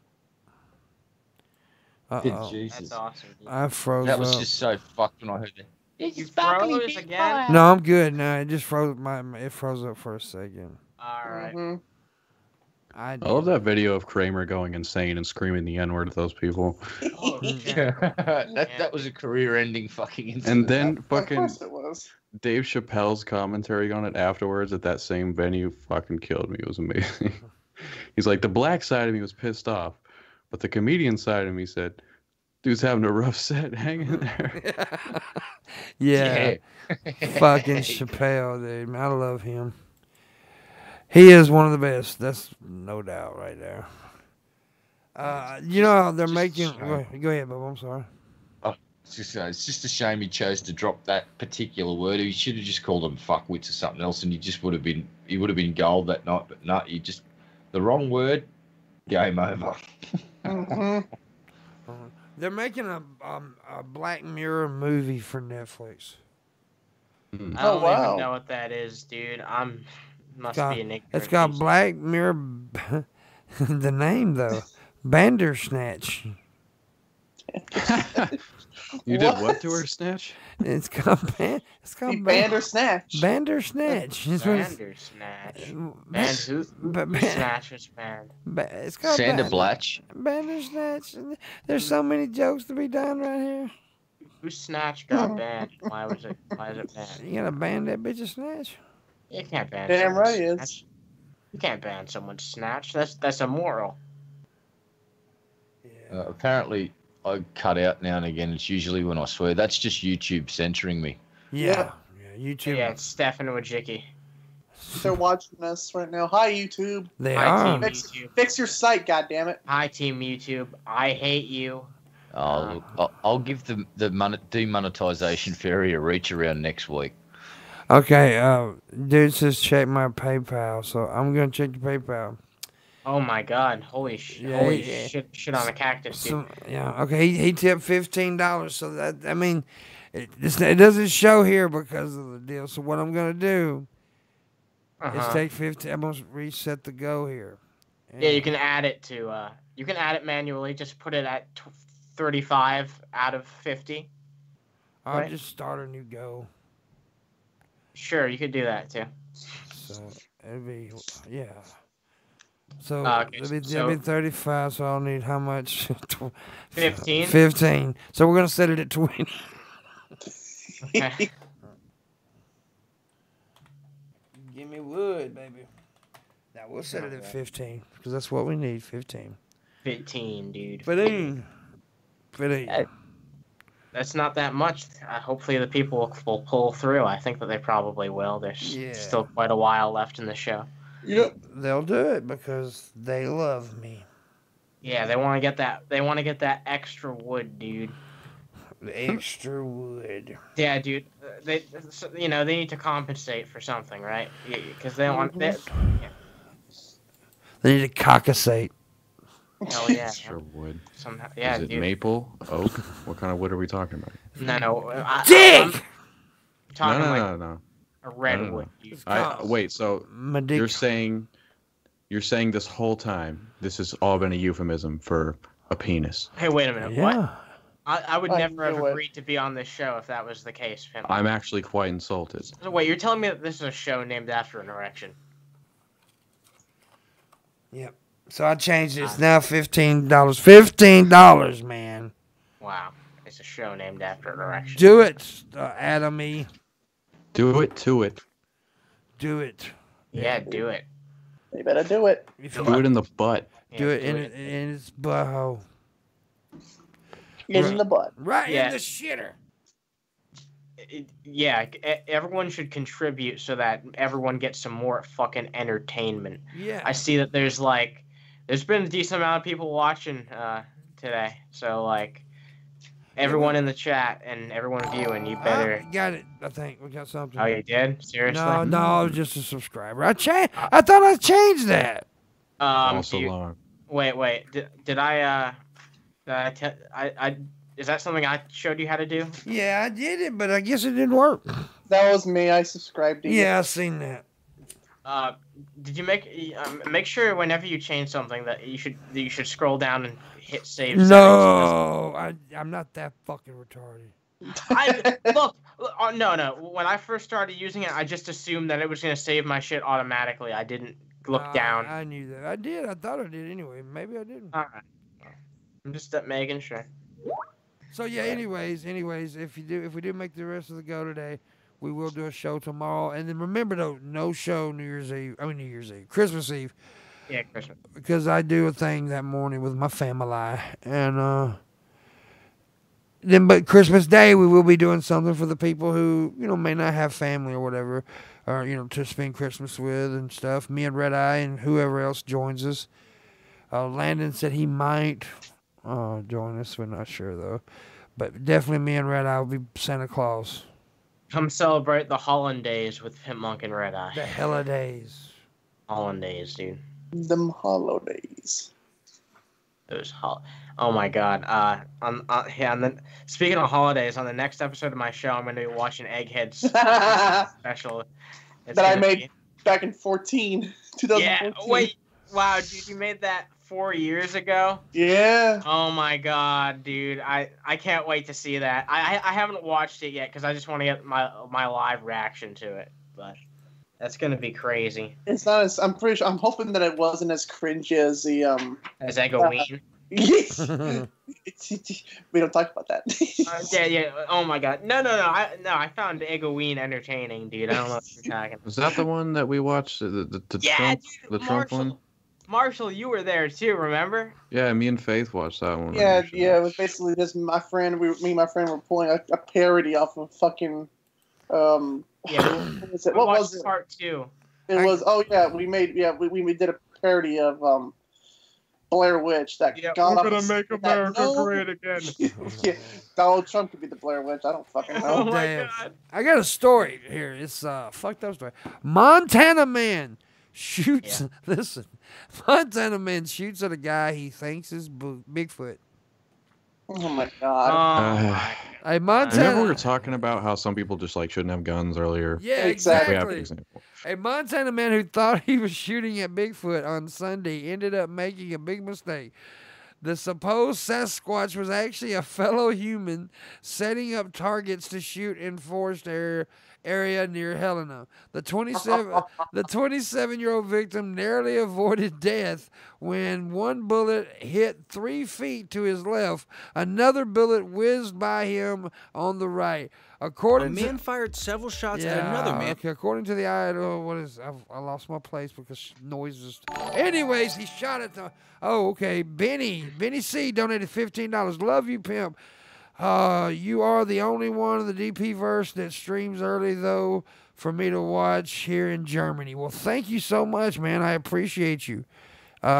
Jesus.
That's awesome. Dude.
I froze
That was
up.
just so fucked when I heard that.
You froze again?
No, I'm good. No, it just froze. It froze up for a second.
All right.
Mm-hmm.
I
love that video of Kramer going insane and screaming the N-word at those people.
Oh, shit.
that was a career-ending fucking incident.
And then
Of
fucking
course it was.
Dave Chappelle's commentary on it afterwards at that same venue fucking killed me. It was amazing. He's like, the black side of me was pissed off, but the comedian side of me said, dude's having a rough set. Hang in there.
Yeah. Fucking Chappelle, dude. I love him. He is one of the best. That's no doubt right there. You know, they're making... Go ahead, Bob. I'm sorry.
It's just a shame he chose to drop that particular word. He should have just called them fuckwits or something else, and he would have been gold that night. But no, you just the wrong word. Game over.
Mm-hmm.
They're making a Black Mirror movie for Netflix.
I don't
wow.
even know what that is, dude. Must be an ignorant.
It's got Black Mirror. The name though, Bandersnatch.
You did what to her, Snatch?
It's called
Bandersnatch.
Bandersnatch.
Bandersnatch. Band who? Snatchers band.
It's called
Sander Blatch.
Bandersnatch. There's so many jokes to be done right here.
Who snatched got banned? Why is it banned?
You gonna ban that bitch a snatch?
You can't ban.
Damn right he is.
Snatch. You can't ban someone's snatch. That's immoral.
Yeah.
Apparently, I cut out now and again. It's usually when I swear. That's just YouTube censoring me.
Yeah. YouTube.
Yeah, it's Stefan Wojcicki.
They're watching us right now. Hi, YouTube.
They
Hi,
are.
Team YouTube.
Fix your site, goddammit.
Hi, Team YouTube. I hate you.
Oh, look, I'll give the demonetization fairy a reach around next week.
Okay, dude says check my PayPal, so I'm gonna check your PayPal.
Oh my God! Holy shit! Shit on a cactus, dude.
So, yeah. Okay. He tipped $15, so that it doesn't show here because of the deal. So what I'm gonna do is take 15. I'm gonna reset the go here.
Yeah, you can add it to. You can add it manually. Just put it at 35 out of 50.
I'll just start a new go.
Sure, you could do that too.
So it'll be So
it'll
be 35. So I'll need how much?
15.
15. So we're gonna set it at 20.
Okay.
Give me wood, baby. Now we'll set it at 15 because that's what we need. 15.
15, dude.
15.
That's not that much. Hopefully the people will pull through. I think that they probably will. There's still quite a while left in the show.
Yep.
They'll do it because they love me.
Yeah, they want to get that. They want to get that extra wood, dude.
The extra wood.
Yeah, dude. They need to compensate for something, right? Because they want that.
They need to cockasate.
Hell yeah.
Extra wood.
Somehow, yeah,
Is it
dude.
maple, oak? What kind of wood are we talking about?
No.
Dick!
I'm talking
No.
a redwood.
Wait. So
My dick.
you're saying this whole time this has all been a euphemism for a penis?
Hey, wait a minute.
Yeah.
What? I would never have
knew it.
agreed to be on this show if that was the case, Pimp.
I'm actually quite insulted.
So wait, you're telling me that this is a show named after an erection?
Yep. So I changed it. It's now $15. $15, man.
Wow. It's a show named after an erection.
Do it, Adam E.
Do it to it.
Do it.
Yeah, do it.
You better do it.
If
Do it in the butt.
do it in its butthole.
Get in the butt.
Right
Yeah.
in the shitter.
Everyone should contribute so that everyone gets some more fucking entertainment.
Yeah.
I see that there's been a decent amount of people watching today. So everyone in the chat and everyone viewing, you better.
Got it. I think we got something.
Oh, you did? Seriously?
No, I was just a subscriber. I thought I changed that.
Also long.
Wait. Did I? Is that something I showed you how to do?
Yeah, I did it, but I guess it didn't work.
That was me. I subscribed to you.
Yeah, I seen that.
Did you make sure whenever you change something that you should scroll down and hit save?
No, I'm not that fucking retarded.
No. When I first started using it, I just assumed that it was gonna save my shit automatically. I didn't look down.
I knew that. I did. I thought I did anyway. Maybe I didn't.
All right. I'm just making sure.
So yeah. Anyways, if we do make the rest of the go today, we will do a show tomorrow. And then remember though, no show New Year's Eve, Christmas Eve.
Yeah, Christmas.
Because I do a thing that morning with my family, and but Christmas Day we will be doing something for the people who may not have family or whatever, or to spend Christmas with and stuff. Me and Red Eye and whoever else joins us. Landon said he might join us. We're not sure though, but definitely me and Red Eye will be Santa Claus.
Come celebrate the Hollandaise with Pimp Monk and Red Eye.
The holidays.
Hollandaise, dude.
Them holidays.
Oh my god. And then speaking of holidays, on the next episode of my show, I'm going to be watching Egghead's special.
That I made back in 2014.
Yeah. Wait. Wow, dude, you made that 4 years ago?
Yeah.
Oh my god, dude. I can't wait to see that. I haven't watched it yet because I just want to get my live reaction to it. But that's gonna be crazy.
It's not as I'm hoping that it wasn't as cringy as the
as Eggoween.
We don't talk about that.
Yeah. Oh my god. No. I found Eggoween entertaining, dude. I don't know what you're talking.
Was that the one that we watched? The Trump one?
Marshall, you were there too, remember?
Yeah, me and Faith watched that one.
Yeah. It was basically just me and my friend were pulling a parody off of fucking. What was it?
Part 2.
It was. Oh yeah, we did a parody of Blair Witch. That
we're gonna make America great again.
Yeah, Donald Trump could be the Blair Witch. I don't fucking know.
Oh my god!
I got a story here. It's a fucked up story. Montana man shoots. Listen, Montana man shoots at a guy he thinks is Bigfoot.
Oh my god!
Hey, Montana.
Remember we were talking about how some people just shouldn't have guns earlier.
Yeah, exactly. A Montana man who thought he was shooting at Bigfoot on Sunday ended up making a big mistake. The supposed Sasquatch was actually a fellow human setting up targets to shoot in forest area near Helena. The 27-year-old victim narrowly avoided death when one bullet hit 3 feet to his left. Another bullet whizzed by him on the right. A man
fired several shots at another man.
Okay, according to the I lost my place because noises. Anyways, he shot at the. Oh, okay. Benny C donated $15. Love you, pimp. You are the only one of the DP verse that streams early, though, for me to watch here in Germany. Well, thank you so much, man. I appreciate you. We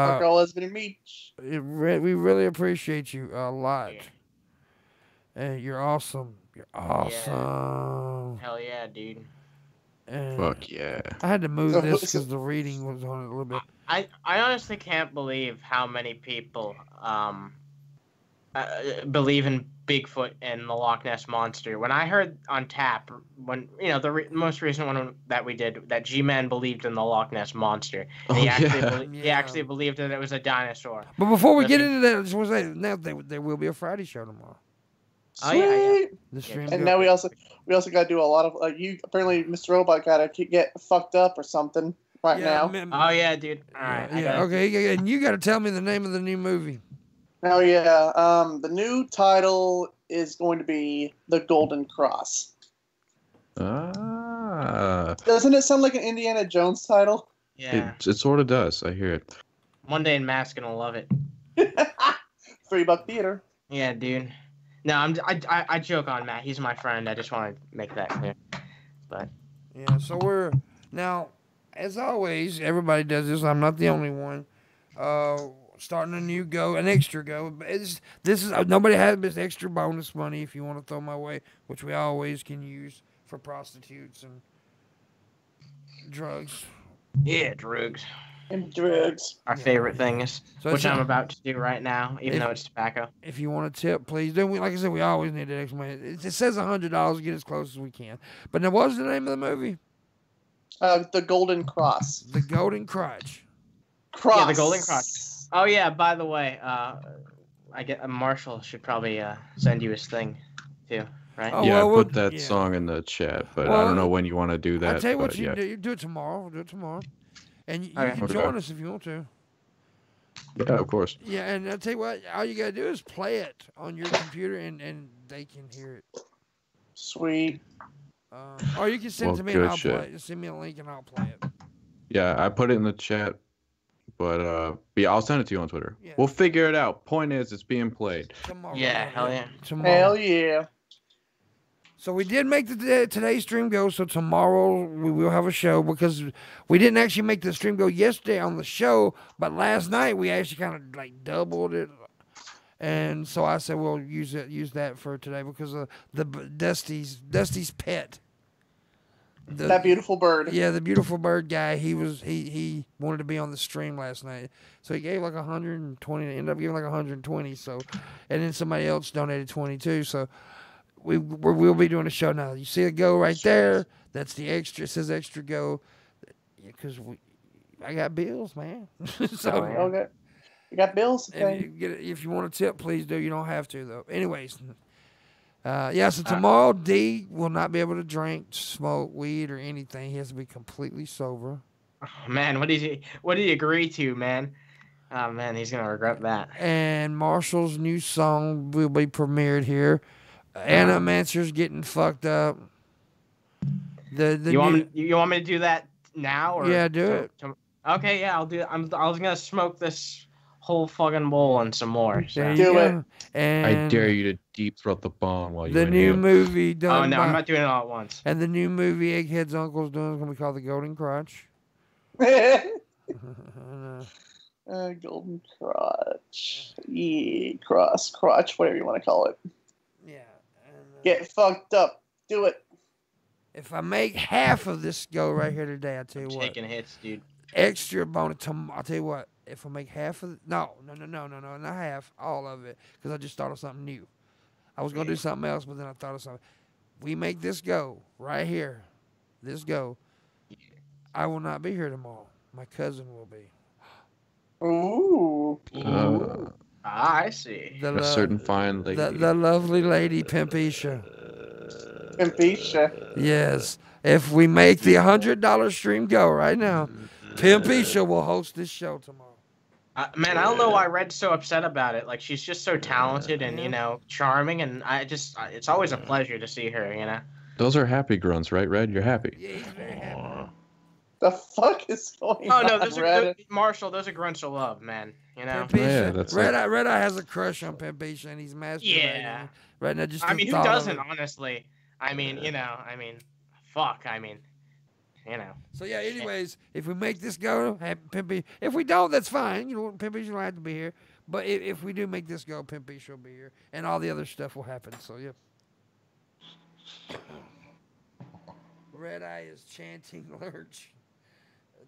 really appreciate you a lot.
Yeah.
And you're awesome. You're awesome.
Hell yeah, dude.
And
Fuck yeah.
I had to move this because the reading was on it a little bit.
I honestly can't believe how many people believe in Bigfoot and the Loch Ness Monster. When I heard on Tap, when the most recent one that we did, that G-Man believed in the Loch Ness Monster. He actually believed that it was a dinosaur.
But before we get into that, I just want to say now there will be a Friday show tomorrow.
Sweet.
Oh yeah.
The stream
and now we also got to do a lot of you. Apparently, Mr. Robot got to get fucked up or something now.
Oh yeah, dude. All right.
Okay. And you got to tell me the name of the new movie.
Oh yeah. The new title is going to be The Golden Cross. Doesn't it sound like an Indiana Jones title?
Yeah.
It sort of does. I hear it.
One day in Matt's gonna love it.
$3 theater.
Yeah, dude. No, I joke on Matt. He's my friend. I just want to make that clear. But
yeah, so we're now, as always, everybody does this. I'm not the only one. Starting a new go, an extra go. This is nobody has this extra bonus money if you want to throw my way, which we always can use for prostitutes and drugs.
Yeah, drugs.
And drugs.
Our favorite things, which I'm about to do right now, even though it's tobacco.
If you want to tip, please do. Like I said, we always need that extra money. It says $100. Get as close as we can. But now, what was the name of the movie?
The Golden Cross.
The Golden Crotch.
Yeah, the Golden Crotch. Oh yeah. By the way, Marshall should probably send you his thing, too. Right?
Oh, yeah, I put that song in the chat, but I don't know when you want to do that.
I'll tell you what you do. You do it tomorrow. We'll do it tomorrow. And you can join us if you want to.
Yeah, of course.
Yeah, and I'll tell you what, all you got to do is play it on your computer, and they can hear it.
Sweet.
Or you can send it to me and I'll play it. Just send me a link and I'll play it.
Yeah, I put it in the chat, but I'll send it to you on Twitter. Yeah. We'll figure it out. Point is, it's being played.
Tomorrow.
Yeah, hell yeah.
Tomorrow.
Hell yeah.
So we did make today's stream go, so tomorrow we will have a show because we didn't actually make the stream go yesterday on the show, but last night we actually kind of like doubled it. And so I said we'll use that for today because of the Dusty's pet.
That beautiful bird.
Yeah, the beautiful bird guy. He wanted to be on the stream last night, so he gave like 120. Ended up giving like 120. So, and then somebody else donated 22. So. We'll be doing a show now. You see it go right there? That's the extra. It says extra go. Because I got bills, man. So
okay. You got bills? Okay.
If you want a tip, please do. You don't have to, though. Anyways. So tomorrow, D will not be able to drink, smoke, weed, or anything. He has to be completely sober.
Oh, man, what did he agree to, man? Oh, man, he's going to regret that.
And Marshall's new song will be premiered here. Animancer's getting fucked up. You
want me to do that now? Or
yeah, do it.
Okay, yeah, I'll do it. I was gonna smoke this whole fucking bowl and some more. So.
Do it.
And
I dare you to deep throat the bong while you.
The new movie done.
Oh no, I'm not doing it all at once.
And the new movie Egghead's uncle's doing is gonna be called The Golden Crotch.
Golden Crotch. Yeah, crotch, whatever you want to call it.
Yeah.
Get fucked up. Do it.
If I make half of this go right here today, I'll tell you what.
Taking hits, dude.
Extra bonus. I'll tell you what. If I make half of no, not half, all of it, because I just thought of something new. I was gonna do something else, but then I thought of something. We make this go right here. This go. I will not be here tomorrow. My cousin will be.
Ooh.
I see.
A certain fine lady.
The lovely lady, Pimpisha.
Pimpisha.
Yes. If we make the $100 stream go right now, Pimpisha will host this show tomorrow.
Man, I don't know why Red's so upset about it. Like, she's just so talented and, charming, and it's always a pleasure to see her,
Those are happy grunts, right, Red? You're happy?
Yeah, he's very happy.
The fuck is going
on?
on?
Oh no, those are good, Marshall. Those are grunts of love, man. You know.
Yeah, that's Red Eye has a crush on Pimpisha, and he's masturbating.
Yeah.
Right now, just
I mean, who doesn't? Honestly, I mean, fuck. I mean,
So yeah. Anyways, if we make this go, Pimpy. If we don't, that's fine. You know, Pimpy will have to be here. But if we do make this go, Pimpy will be here, and all the other stuff will happen. So yeah. Red Eye is chanting Lurch.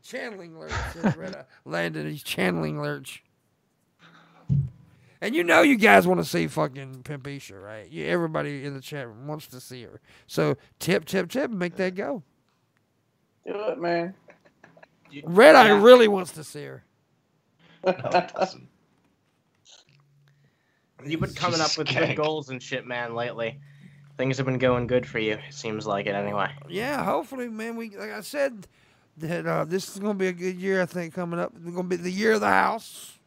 Channeling Lurch. Red Eye. Landon, he's channeling Lurch. And you guys want to see fucking Pimpisha, right? Everybody in the chat room wants to see her. So tip, make that go.
Do it, man.
Red Eye really wants to see her.
No, it doesn't.
You've been coming up with good goals and shit, man, lately. Things have been going good for you. It seems like it, anyway.
Yeah, hopefully, man. Like I said, that this is going to be a good year. I think coming up, it's going to be the year of the house.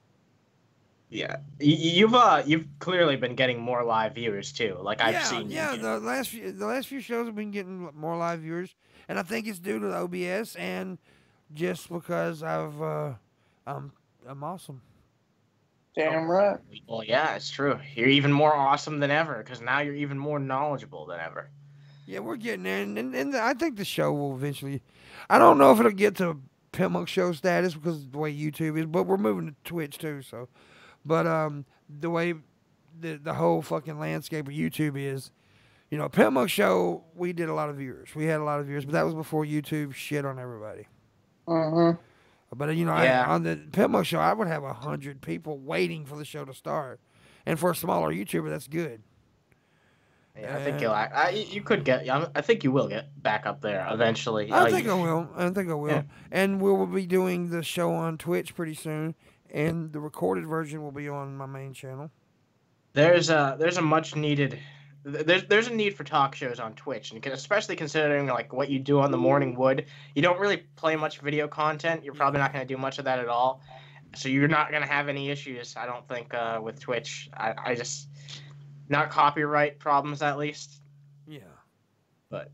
Yeah, you've clearly been getting more live viewers too. Like I've seen.
Yeah, the last few shows have been getting more live viewers, and I think it's due to the OBS and just because I'm awesome.
Damn right.
Well, yeah, it's true. You're even more awesome than ever because now you're even more knowledgeable than ever.
Yeah, we're getting there, and I think the show will eventually. I don't know if it'll get to Pimp Monk Show status because of the way YouTube is, but we're moving to Twitch too. So, but the way the whole fucking landscape of YouTube is, Pimp Monk Show, we did a lot of viewers. We had a lot of viewers, but that was before YouTube shit on everybody. But on the Pimp Monk Show, I would have 100 people waiting for the show to start, and for a smaller YouTuber, that's good.
Yeah, I think you could get. I think you will get back up there eventually.
I think I will. Yeah. And we will be doing the show on Twitch pretty soon, and the recorded version will be on my main channel.
There's a much needed. There's a need for talk shows on Twitch, and especially considering like what you do on the Morning Wood, you don't really play much video content. You're probably not going to do much of that at all, so you're not going to have any issues, I don't think, with Twitch. I just not copyright problems at least. Yeah, but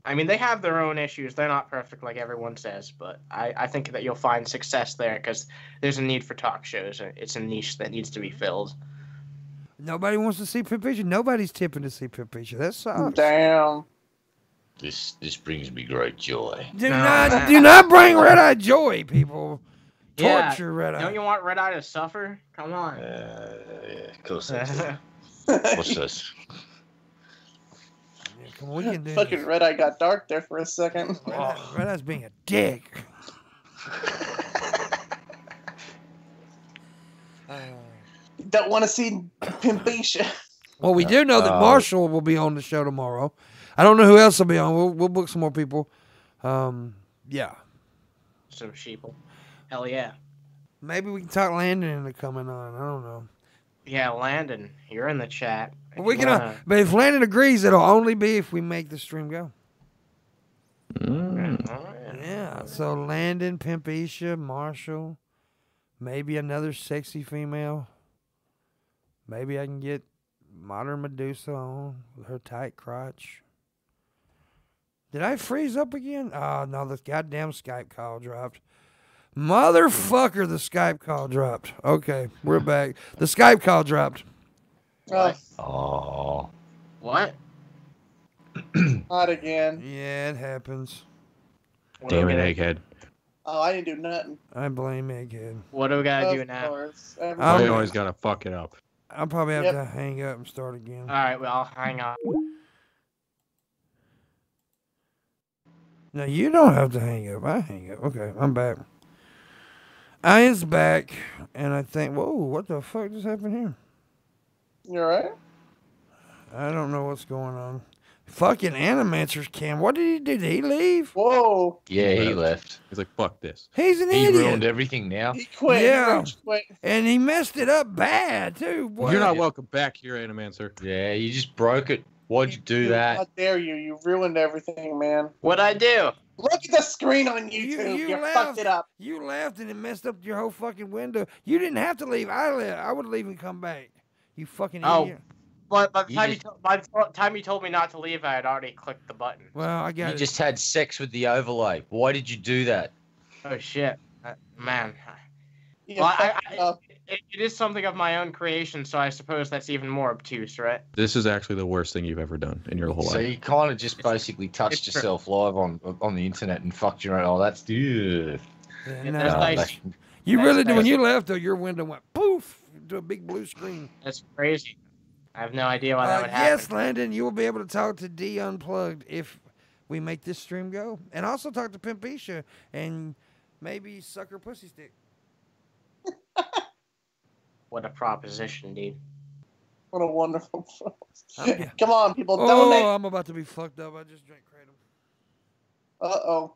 I mean they have their own issues. They're not perfect like everyone says, but I think that you'll find success there because there's a need for talk shows. It's a niche that needs to be filled.
Nobody wants to see Pimpisha. Nobody's tipping to see Pimpisha. That sucks.
Damn.
This brings me great joy.
Do not bring Red Eye joy, people. Torture Red Eye.
Don't you want Red Eye to suffer? Come on.
Yeah, of course. What's this?
Yeah, come on, we can do
fucking
this.
Red Eye got dark there for a second.
Red Eye's being a dick.
Don't want to see Pimpisha.
Well, we do know that Marshall will be on the show tomorrow. I don't know who else will be on. We'll book some more people. Yeah.
Some sheeple. Hell yeah.
Maybe we can talk Landon into coming on. I don't know.
Yeah, Landon, you're in the chat.
But if Landon agrees, it'll only be if we make the stream go. Yeah. So Landon, Pimpisha, Marshall, maybe another sexy female. Maybe I can get Modern Medusa on with her tight crotch. Did I freeze up again? Oh, no, the goddamn Skype call dropped. Motherfucker, the Skype call dropped. Okay, we're back. The Skype call dropped.
Oh.
What?
Not again.
Yeah, it happens.
Damn it, Egghead.
Oh, I didn't do nothing.
I blame Egghead.
What do we gotta do now?
I always gotta fuck it up.
I'll probably have to hang up and start again.
All right, well, I'll hang on.
No, you don't have to hang up. I hang up. Okay, I'm back. Ian's back, and I think, whoa, what the fuck just happened here?
You alright?
I don't know what's going on. Fucking Animancer's Cam. What did he do? Did he leave?
Whoa.
Yeah, he left.
He's like, fuck this.
He's an idiot.
He ruined everything now.
He quit.
Yeah.
He quit.
And he messed it up bad, too. Boy.
You're not welcome back here, Animancer.
Yeah, you just broke it. Why'd you do that?
How dare you? You ruined everything, man.
What'd I do?
Look at the screen on YouTube. You fucked it up.
You left and it messed up your whole fucking window. You didn't have to leave. I left. I would leave and come back. You fucking idiot.
But by the time you told me not to leave, I had already clicked the button.
Well, I got
You just had sex with the overlay. Why did you do that?
Oh shit, man.
Yeah,
Well, it is something of my own creation, so I suppose that's even more obtuse, right?
This is actually the worst thing you've ever done in your whole
So
life.
you kind of just basically touched yourself live on the internet and fucked your own. Oh, that's dude.
Yeah,
That's
no.
nice.
You
That's
really did. When
nice.
you left, though, your window went poof to a big blue screen.
That's crazy. I have no idea why that would happen.
Yes, Landon, you will be able to talk to D Unplugged if we make this stream go. And also talk to Pimpisha and maybe Sucker Pussy Stick.
What a proposition, dude.
What a wonderful.
Yeah.
Come on, people, donate.
Oh, I'm about to be fucked up. I just drank Kratom.
Uh-oh.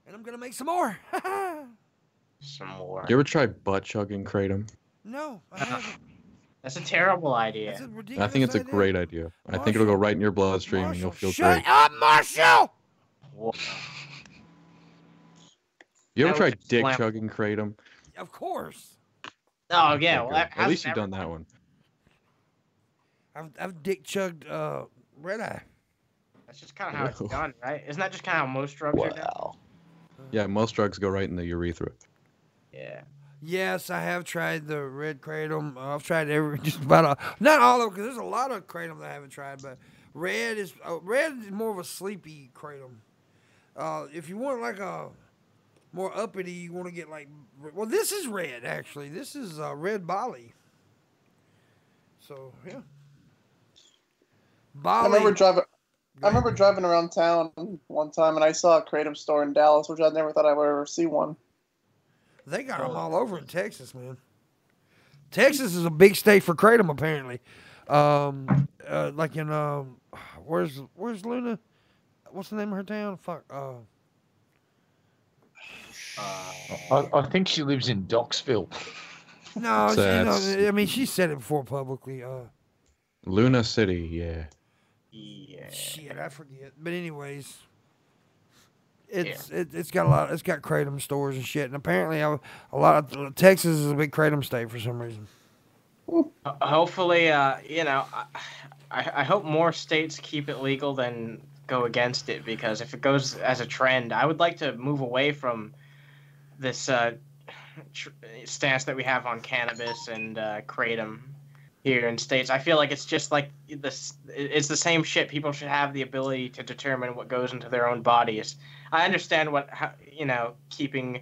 And I'm going to make some more.
Some more.
You ever tried butt chugging Kratom?
No, I haven't.
That's a terrible idea.
That's a ridiculous
I think it's a
idea.
great idea. I think it'll go right in your bloodstream and you'll feel
Shut
great.
up, Marshall!
Whoa.
You ever
That
tried
was
dick
slam-
chugging Kratom?
Of course.
Oh yeah, well,
Okay. At least you've done that one.
I've dick chugged Red Eye.
That's just kind of how it's done, right? Isn't that just kind of how most drugs are done?
Wow.
Yeah, most drugs go right in the urethra.
Yeah.
Yes, I have tried the red kratom. I've tried just about not all of them, because there's a lot of kratom that I haven't tried, but red is more of a sleepy kratom. If you want like a more uppity, you want to get like, well, this is red actually. This is red Bali. So yeah, Bali.
I remember driving around town one time, and I saw a kratom store in Dallas, which I never thought I would ever see one.
They got them all over in Texas, man. Texas is a big state for kratom, apparently. Like in where's Luna? What's the name of her town? Fuck.
I think she lives in Docksville.
No,
So
I mean she said it before publicly.
Luna City, yeah.
Yeah.
Shit, I forget. But anyways, it's got it's got kratom stores and shit, and apparently a lot of Texas is a big kratom state for some reason.
Hopefully, I hope more states keep it legal than go against it, because if it goes as a trend, I would like to move away from this stance that we have on cannabis and kratom here in states. I feel like it's just like this. It's the same shit. People should have the ability to determine what goes into their own bodies. I understand keeping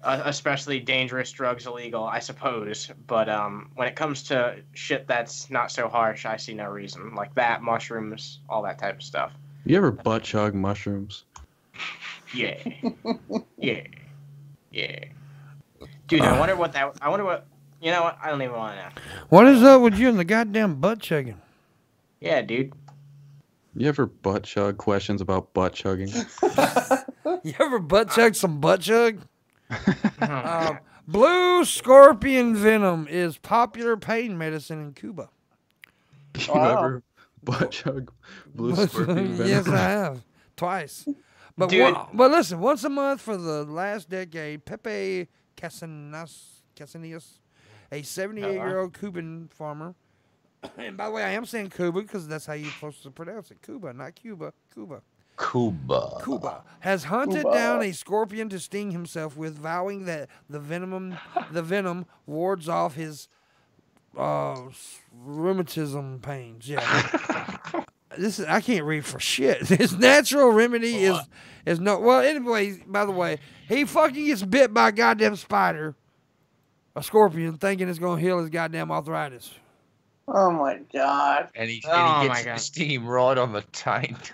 especially dangerous drugs illegal, I suppose. But when it comes to shit that's not so harsh, I see no reason. Like that, mushrooms, all that type of stuff.
You ever butt chug mushrooms?
Yeah. Yeah. Yeah. Dude, I wonder what. You know what? I don't even want to know.
What is up with you and the goddamn butt chugging?
Yeah, dude.
You ever butt chug questions about butt chugging?
You ever butt chug some butt chug? Blue scorpion venom is popular pain medicine in Cuba.
You ever butt chug blue scorpion venom?
Yes, I have. Twice. But
Dude.
but listen, once a month for the last decade, Pepe Casillas, a 78-year-old Cuban farmer, and by the way, I am saying Cuba because that's how you're supposed to pronounce it. Cuba, not Cuba. Cuba. Cuba has hunted down a scorpion to sting himself with, vowing that the venom wards off his rheumatism pains. Yeah. I can't read for shit. His natural remedy is no. Well, anyways, by the way, he fucking gets bit by a goddamn spider, a scorpion, thinking it's gonna heal his goddamn arthritis.
Oh my god!
And he gets the steam right on the taint.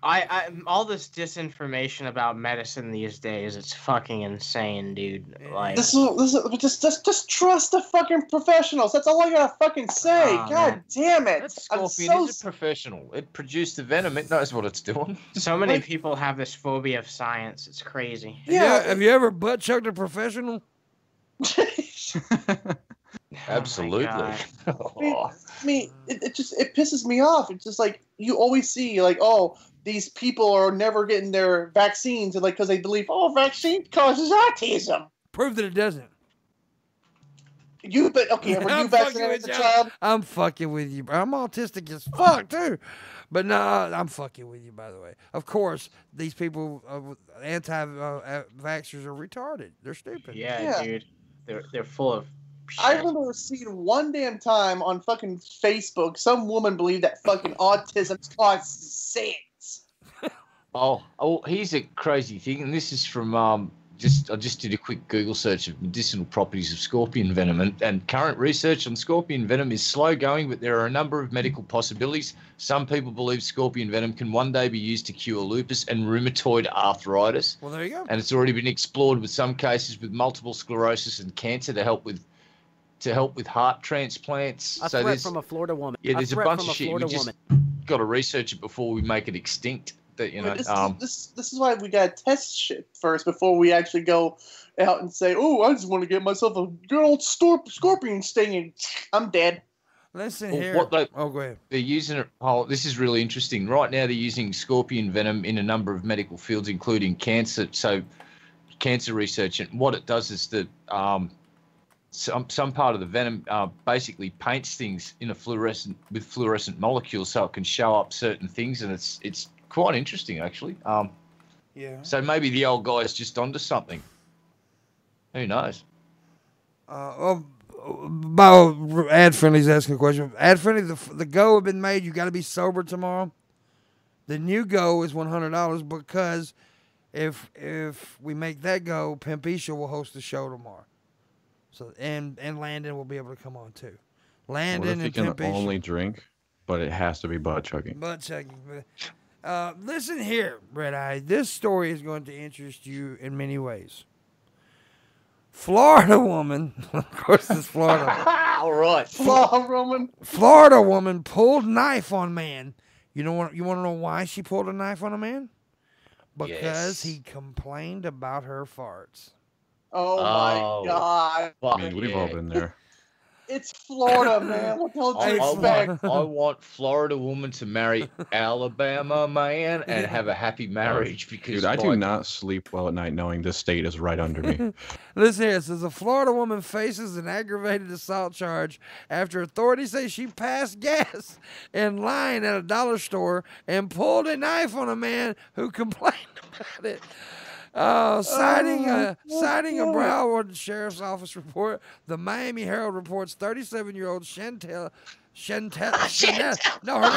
I all this disinformation about medicine these days, it's fucking insane, dude. Like
just trust the fucking professionals. That's all I gotta fucking say. God damn it!
That scorpion is a professional. It produced the venom. It knows what it's doing.
So many people have this phobia of science. It's crazy.
Yeah. Have you ever butt chugged a professional?
Absolutely.
I mean, it pisses me off. It's just like you always see, like, oh, these people are never getting their vaccines, like, because they believe, oh, vaccine causes autism.
Prove that it doesn't.
You but okay, were you vaccinated as a child?
I'm fucking with you, bro. I'm autistic as fuck too. But no, I'm fucking with you, by the way. Of course, these people, anti-vaxxers are retarded. They're stupid.
Yeah, dude. They're full of shit.
I remember seeing one damn time on fucking Facebook, some woman believed that fucking autism caused SANS.
Oh, here's a crazy thing, and this is from I just did a quick Google search of medicinal properties of scorpion venom, and current research on scorpion venom is slow going, but there are a number of medical possibilities. Some people believe scorpion venom can one day be used to cure lupus and rheumatoid arthritis.
Well, there you go.
And it's already been explored with some cases with multiple sclerosis and cancer to help with heart transplants.
A threat from a Florida woman.
Yeah, there's a bunch of shit. We just got to research it before we make it extinct. That, you know,
this is why we gotta test shit first before we actually go out and say, "Oh, I just want to get myself a good old scorpion sting and I'm dead."
Listen here.
Go
ahead.
They're using it. Oh, this is really interesting. Right now, they're using scorpion venom in a number of medical fields, including cancer. So, cancer research, and what it does is that some part of the venom basically paints things in with fluorescent molecules, so it can show up certain things, and it's quite interesting, actually.
Yeah.
So maybe the old guy's just onto something. Who knows?
Ad Friendly's asking a question. Ad Friendly, the go have been made. You got to be sober tomorrow. The new go is $100 because if we make that go, Pimp Isha will host the show tomorrow. So and Landon will be able to come on too. Landon and Pimp Isha.
Only drink, but it has to be butt chugging.
Butt chugging. Listen here, Red Eye. This story is going to interest you in many ways. Florida woman, of course it's Florida.
All right.
Florida woman pulled knife on man. You want to know why she pulled a knife on a man? Because he complained about her farts.
Oh my God.
I mean, we've all been there.
It's Florida, man. What the hell do you expect?
I want Florida woman to marry Alabama man and have a happy marriage because.
Dude, I do not sleep well at night knowing this state is right under me.
Listen here. It says a Florida woman faces an aggravated assault charge after authorities say she passed gas in line at a dollar store and pulled a knife on a man who complained about it. Citing a Broward Sheriff's Office report, the Miami Herald reports 37-year-old Chantel. No, her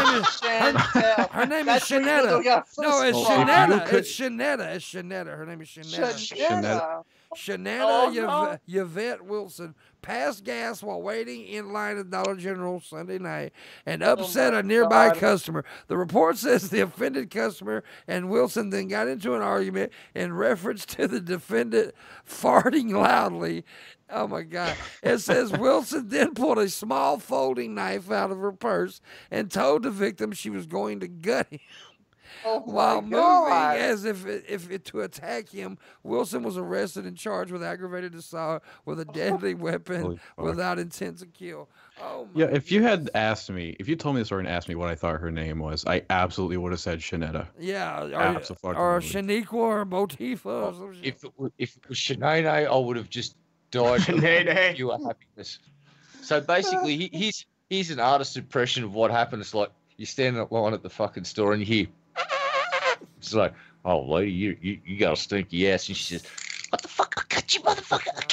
name is Shanetta. No, it's Shanetta. It's Shanetta. It's Shanetta. Her name is Shanetta. Shanetta Yvette Wilson passed gas while waiting in line at Dollar General Sunday night and upset a nearby customer. The report says the offended customer and Wilson then got into an argument in reference to the defendant farting loudly. Oh, my God. It says Wilson then pulled a small folding knife out of her purse and told the victim she was going to gut him. While moving as if to attack him, Wilson was arrested and charged with aggravated assault with a deadly weapon without intent to kill. Oh my
if you had asked me, if you told me the story and asked me what I thought her name was, I absolutely would have said Shanetta.
Yeah, or Shaniqua or Motifa or some shit.
If it was Shanae, I would have just died of pure happiness. So basically, he's an artist's impression of what happened. It's like you stand in line at the fucking store and you hear. It's like, oh, lady, you got a stinky ass. And she says, what the fuck? I got you, motherfucker. I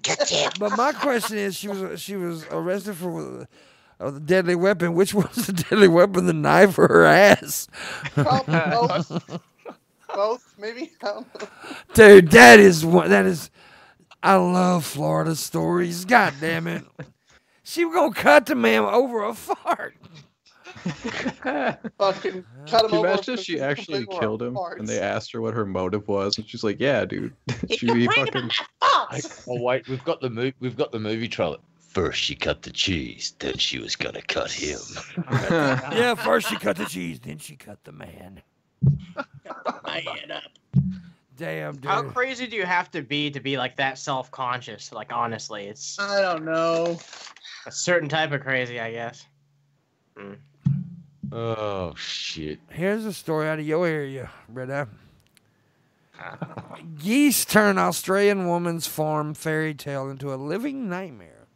got you.
But my question is, she was arrested for a deadly weapon. Which was the deadly weapon, the knife or her ass?
Both, maybe. I don't know.
Dude, that is. I love Florida stories. God damn it. She was going to cut the man over a fart.
Fucking cut him over.
Imagine if she actually killed him and they asked her what her motive was, and she's like, "Yeah, dude." She fucking.
Oh wait, we've got the movie trailer. First she cut the cheese, then she was gonna cut him.
Yeah, first she cut the cheese, then she cut the man.
My head up.
Damn, dude.
How crazy do you have to be like that self-conscious? Like, honestly, it's.
I don't know.
A certain type of crazy, I guess.
Oh shit!
Here's a story out of your area, brother. Geese turn Australian woman's farm fairy tale into a living nightmare.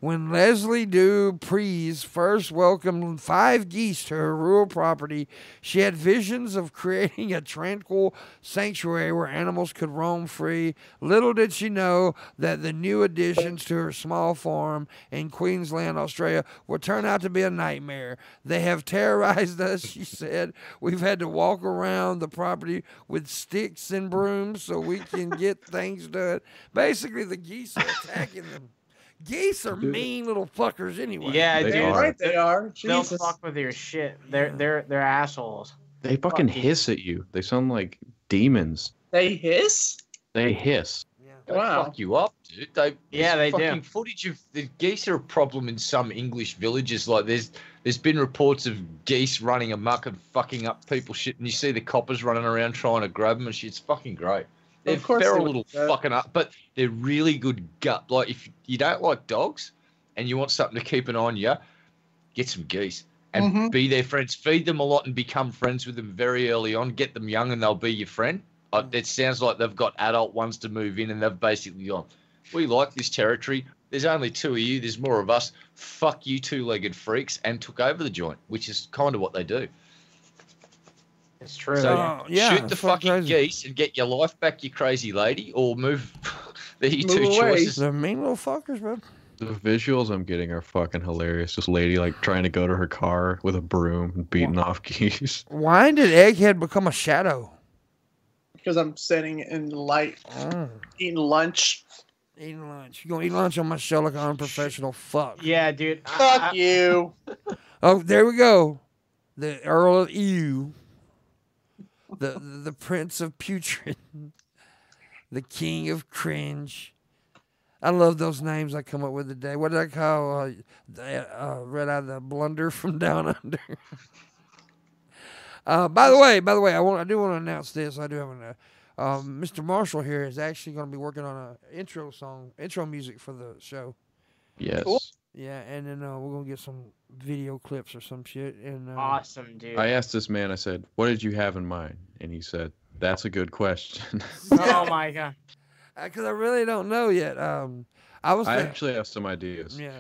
When Leslie Dupree's first welcomed 5 geese to her rural property, she had visions of creating a tranquil sanctuary where animals could roam free. Little did she know that the new additions to her small farm in Queensland, Australia, would turn out to be a nightmare. They have terrorized us, she said. We've had to walk around the property with sticks and brooms so we can get things done. Basically, the geese are attacking them. Geese are mean little fuckers anyway.
Yeah, dude.
Right, they are.
They'll
Jesus.
fuck with your shit. They're assholes.
They fucking hiss at you. They sound like demons.
They hiss?
They hiss.
They
Wow.
fuck you up, dude. They
do.
Fucking footage of the geese are a problem in some English villages. Like there's been reports of geese running amok and fucking up people's shit, and you see the coppers running around trying to grab them and shit. It's fucking great. They're feral little fucking up, but they're really good gut. Like if you don't like dogs and you want something to keep an eye on you, get some geese and be their friends. Feed them a lot and become friends with them very early on. Get them young and they'll be your friend. It sounds like they've got adult ones to move in and they've basically gone, we like this territory. There's only 2 of you. There's more of us. Fuck you 2-legged freaks, and took over the joint, which is kind of what they do.
It's true.
So shoot the fucking geese and get your life back, you crazy lady, or move. There are your two choices.
They're mean little fuckers, man.
The visuals I'm getting are fucking hilarious. This lady like trying to go to her car with a broom and beating off geese.
Why did Egghead become a shadow?
Because I'm sitting in the light, eating lunch.
Eating lunch. You gonna eat lunch on my show like an unprofessional fuck?
Yeah, dude.
Fuck you.
Oh, there we go. The Earl of Ew. The Prince of Putrid. The King of Cringe. I love those names I come up with today. What did I call Red Eye the Blunder from Down Under? By the way, I do want to announce this. I do have Mr. Marshall here is actually going to be working on an intro music for the show.
Yes.
Cool.
Yeah, and then we're going to get some video clips or some shit. And
awesome, dude.
I asked this man, I said, what did you have in mind? And he said, that's a good question.
Oh, my God.
Because I really don't know yet. I
actually have some ideas.
Yeah.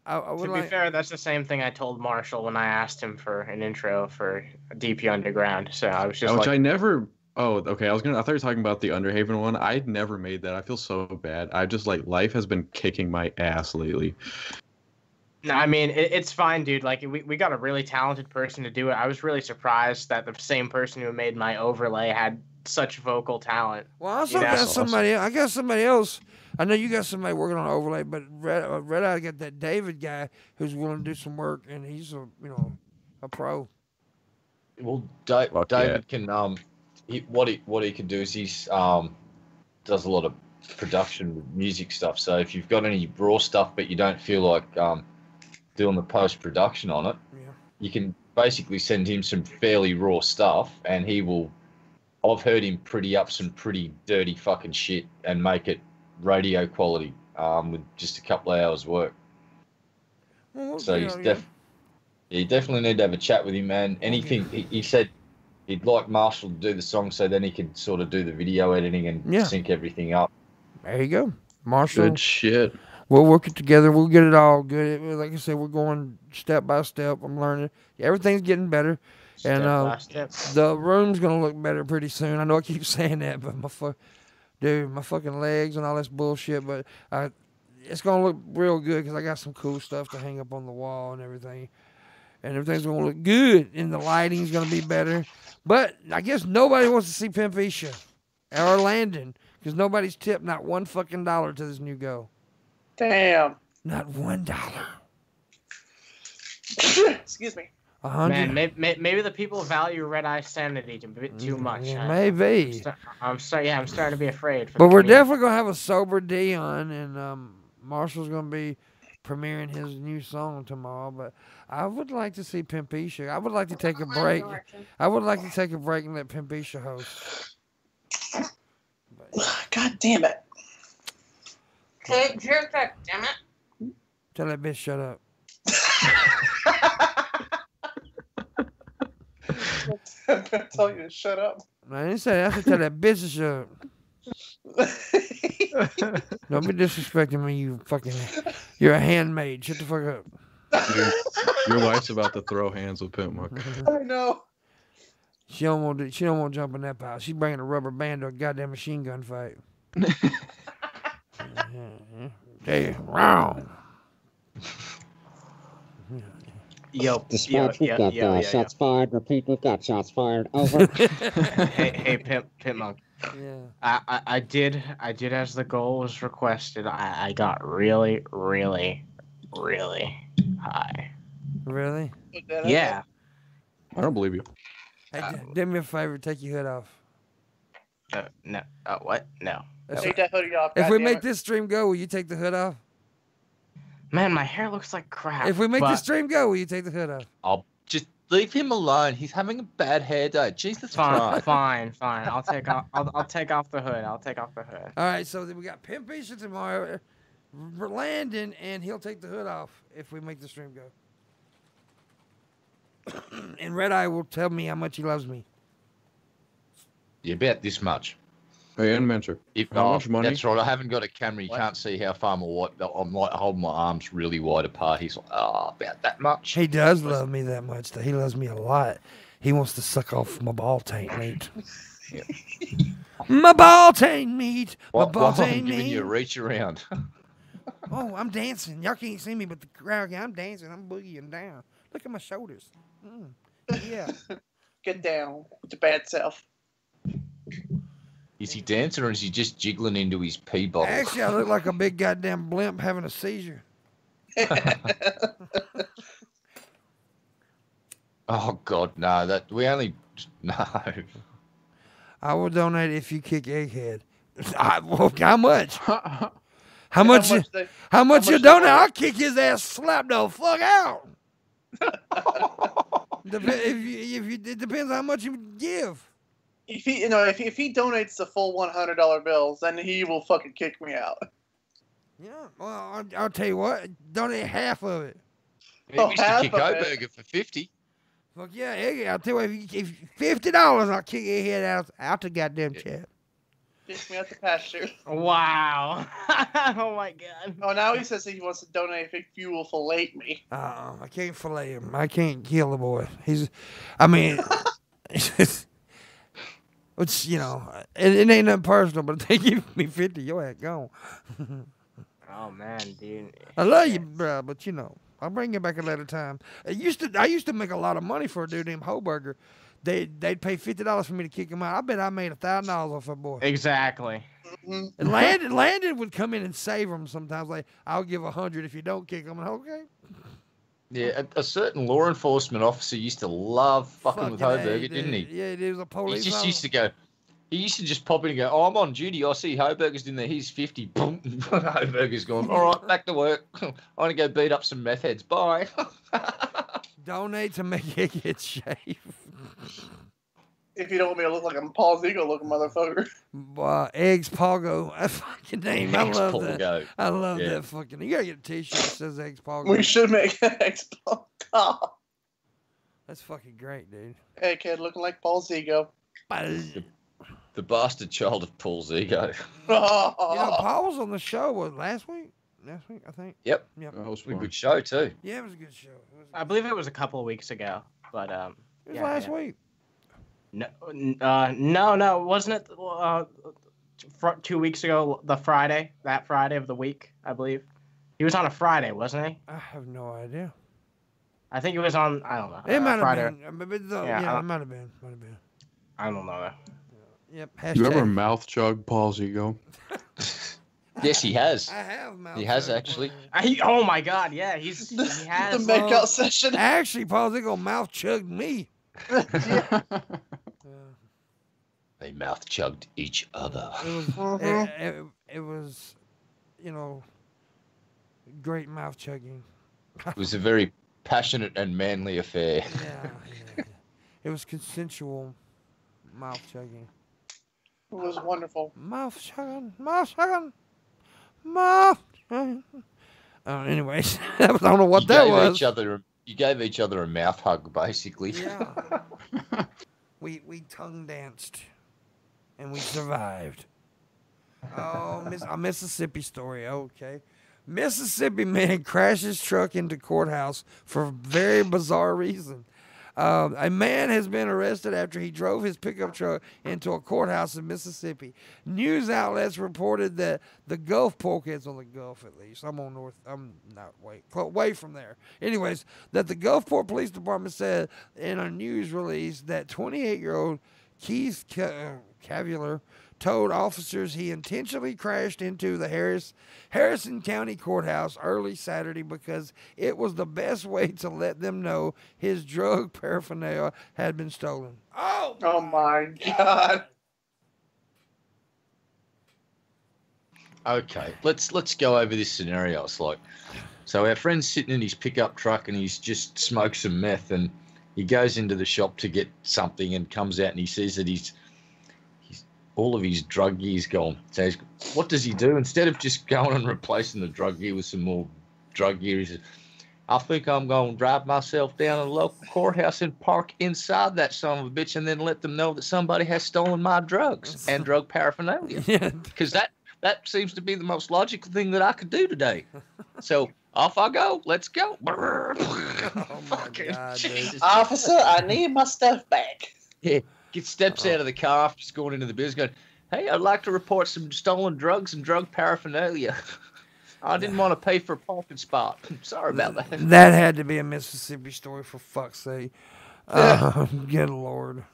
I would
to be fair, that's the same thing I told Marshall when I asked him for an intro for DP Underground. So I was just
I never... Oh, okay. I thought you were talking about the Underhaven one. I'd never made that. I feel so bad. I just life has been kicking my ass lately.
No, I mean, it's fine, dude. Like, we got a really talented person to do it. I was really surprised that the same person who made my overlay had such vocal talent.
Well, I also got somebody. I got somebody else. I know you got somebody working on an overlay, but Red Eye got that David guy who's willing to do some work, and he's a pro.
Well, David can what he can do is he's does a lot of production music stuff. So if you've got any raw stuff but you don't feel like doing the post production on it, you can basically send him some fairly raw stuff, and he will. I've heard him pretty up some pretty dirty fucking shit and make it radio quality with just a couple of hours work.
Well,
so you definitely need to have a chat with him, man. Anything he said he'd like Marshall to do the song so then he could sort of do the video editing and sync everything up.
There you go, Marshall.
Good shit.
We'll work it together. We'll get it all good. Like I said, we're going step by step. I'm learning. Everything's getting better. And the room's going to look better pretty soon. I know I keep saying that, but my fucking legs and all this bullshit, but it's going to look real good because I got some cool stuff to hang up on the wall and everything. And everything's going to look good, and the lighting's going to be better. But I guess nobody wants to see Pimp Isha or Landon because nobody's tipped not one fucking dollar to this new go.
Damn.
Not $1.
Excuse me.
Man, maybe the people value Red Eye sanity a bit too much.
Maybe.
I'm starting to be afraid.
But we're definitely gonna have a sober Dion, and Marshall's gonna be premiering his new song tomorrow. But I would like to see Pimp Isha. I would like to take a break. I would like to take a break and let Pimp Isha host.
God damn it!
Hey, jerk that, damn it!
Tell that bitch shut up.
I'm tell you to shut up.
I didn't say that. I said tell that bitch to shut up. Don't be disrespecting me, you fucking. You're a handmaid. Shut the fuck up.
Your wife's about to throw hands with Pimp Muck.
I know.
She don't want to jump in that pile. She's bringing a rubber band to a goddamn machine gun fight. Hey, wrong.
Yo,
Dispatch, we've got shots fired. Repeat, we've got shots fired. Over.
hey, Pimp Monk.
Yeah.
I did as the goal was requested. I got really high.
Really?
Yeah.
I don't believe you.
Hey, do me a favor. Take your hood off.
No. What? No.
Take that hoodie off.
If we make this stream go, will you take the hood off?
Man, my hair looks like crap.
If we make this stream go, will you take the hood off?
I'll just leave him alone. He's having a bad hair day. Jesus Christ.
Fine. I'll take off. I'll take off the hood. All
right. So then we got Pimp Isha tomorrow, Landon, and he'll take the hood off if we make the stream go. And Red Eye will tell me how much he loves me.
Yeah, about this much.
Hey, and Mentor. How much money?
That's right. I haven't got a camera. You can't see how far my white. I'm like holding my arms really wide apart. He's like, about that much.
He does love me that much. Though. He loves me a lot. He wants to suck off my ball taint meat.
Yeah.
My ball taint meat. My ball
taint
taint meat.
I'm giving you a reach around.
Oh, I'm dancing. Y'all can't see me, but the crowd, I'm dancing. I'm boogieing down. Look at my shoulders. Yeah.
Get down with your bad self.
Is he dancing or is he just jiggling into his pee bottle?
Actually, I look like a big goddamn blimp having a seizure.
Oh God, no! No.
I will donate if you kick Egghead. How much? How much you donate? I'll kick his ass, slap the fuck out. It depends on how much you give.
If he donates the full $100 bills, then he will fucking kick me out.
Yeah, well, I'll tell you what, donate half of it.
He used to kick Oberger for 50.
Fuck yeah, I'll tell you what, if $50, I'll kick your head out the goddamn chat.
Kick me out the pasture.
Wow. Oh my God.
Oh, now he says he wants to donate if you will fillet me.
I can't fillet him. I can't kill the boy. It's, it ain't nothing personal, but if they give me 50, your ass gone.
Oh man, dude.
I love you, bro, but I'll bring you back another time. I used to make a lot of money for a dude named Hoberger. They'd pay $50 for me to kick him out. I bet I made $1,000 off that boy.
Exactly.
And Landon would come in and save him sometimes. Like, I'll give $100 if you don't kick him. And okay.
Yeah, a certain law enforcement officer used to love fucking with Hoberger, didn't he?
Yeah, he was a police.
He just used to go. He used to just pop in and go, "Oh, I'm on duty. I see Hoberger's in there. He's 50. Boom. Hoberger's gone. All right, back to work. I'm gonna go beat up some meth heads. Bye."
Donate to make it get shaved.
If you don't want me to look like I'm Paul Ziegler looking motherfucker.
Eggs Pogo. That fucking name. I love that. I love
Yeah.
that fucking. You gotta get a t-shirt that says Eggs Pogo.
We should make an Eggs Pogo.
That's fucking great, dude.
Hey, kid, looking like Paul Ziegler.
The bastard child of Paul Ziegler.
Paul was on the show last week. Last week, I think.
Yep.
That was
a good show too.
Yeah, it was a good show.
I believe it was a couple of weeks ago, but
it was last week.
No, wasn't it 2 weeks ago? That Friday of the week, I believe. He was on a Friday, wasn't he?
I have no idea.
I think it was on. I don't know.
It might
Friday.
have been. It might have been.
I don't know.
Yep.
You ever mouth chug Paul Ziegler?
Yes, he has.
I have mouth.
He has actually.
Oh my God! Yeah, he has.
The makeout session.
Actually, Paul Ziegler mouth chugged me.
They mouth chugged each other.
It was, great mouth chugging.
It was a very passionate and manly affair.
Yeah. It was consensual mouth chugging.
It was wonderful.
Mouth chugging. Anyways, I don't know what that was.
You gave each other a mouth hug, basically.
Yeah. we tongue danced, and we survived. Oh, a Mississippi story. Okay. Mississippi man crashes truck into courthouse for a very bizarre reason. A man has been arrested after he drove his pickup truck into a courthouse in Mississippi. News outlets reported that the Gulfport, it's on the Gulf at least. I'm not way from there. Anyways, that the Gulfport Police Department said in a news release that 28-year-old Keith Cavular told officers he intentionally crashed into the Harrison County Courthouse early Saturday because it was the best way to let them know his drug paraphernalia had been stolen. Oh
my God.
Okay, let's go over this scenario. It's like, so our friend's sitting in his pickup truck and he's just smoked some meth, and he goes into the shop to get something and comes out and he sees that he's all of his drug gear's gone. So what does he do? Instead of just going and replacing the drug gear with some more drug gear, he says, I think I'm going to drive myself down to the local courthouse and park inside that son of a bitch and then let them know that somebody has stolen my drugs and drug paraphernalia. Yeah. Because that seems to be the most logical thing that I could do today. So off I go. Let's go.
Oh, my God, dude.
Officer, I need my stuff back.
Yeah. Steps out of the car after just going into the business going, hey, I'd like to report some stolen drugs and drug paraphernalia. I didn't want to pay for a parking spot. Sorry about that.
That had to be a Mississippi story, for fuck's sake. Good Lord.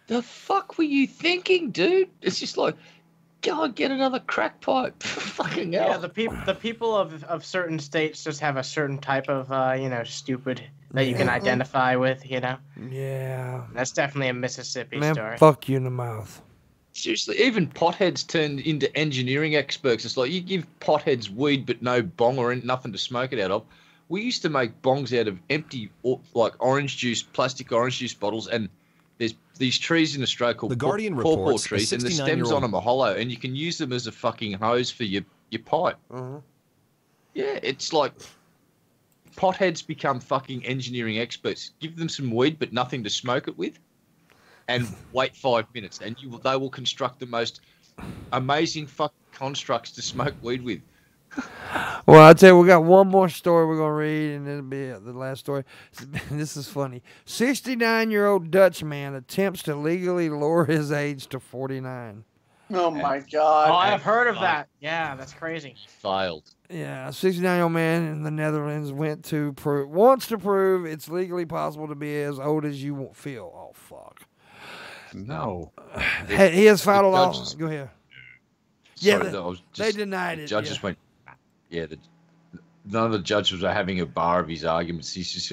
The fuck were you thinking, dude? It's just like, go and get another crack pipe. Fucking hell.
Yeah, the people of certain states just have a certain type of, stupid that you can identify with,
Yeah.
That's definitely a Mississippi story.
Fuck you in the mouth.
Seriously, even potheads turn into engineering experts. It's like you give potheads weed but no bong or nothing to smoke it out of. We used to make bongs out of empty, like plastic orange juice bottles, and there's these trees in Australia called pawpaw trees, and the stems on them are hollow, and you can use them as a fucking hose for your pipe.
Uh-huh.
Yeah, it's like potheads become fucking engineering experts. Give them some weed but nothing to smoke it with, and wait 5 minutes, and they will construct the most amazing fucking constructs to smoke weed with.
Well, I'll tell you, we got one more story we're going to read, and it'll be the last story. This is funny. 69-year-old Dutch man attempts to legally lower his age to 49.
Oh, my God.
Oh, I've heard of that. Yeah, that's crazy.
Failed.
Yeah, a 69-year-old man in the Netherlands wants to prove it's legally possible to be as old as you feel. Oh, fuck.
No.
He has filed a law. Go ahead.
Sorry,
Yeah, they denied it.
Judges went, none of the judges were having a bar of his arguments. He's just,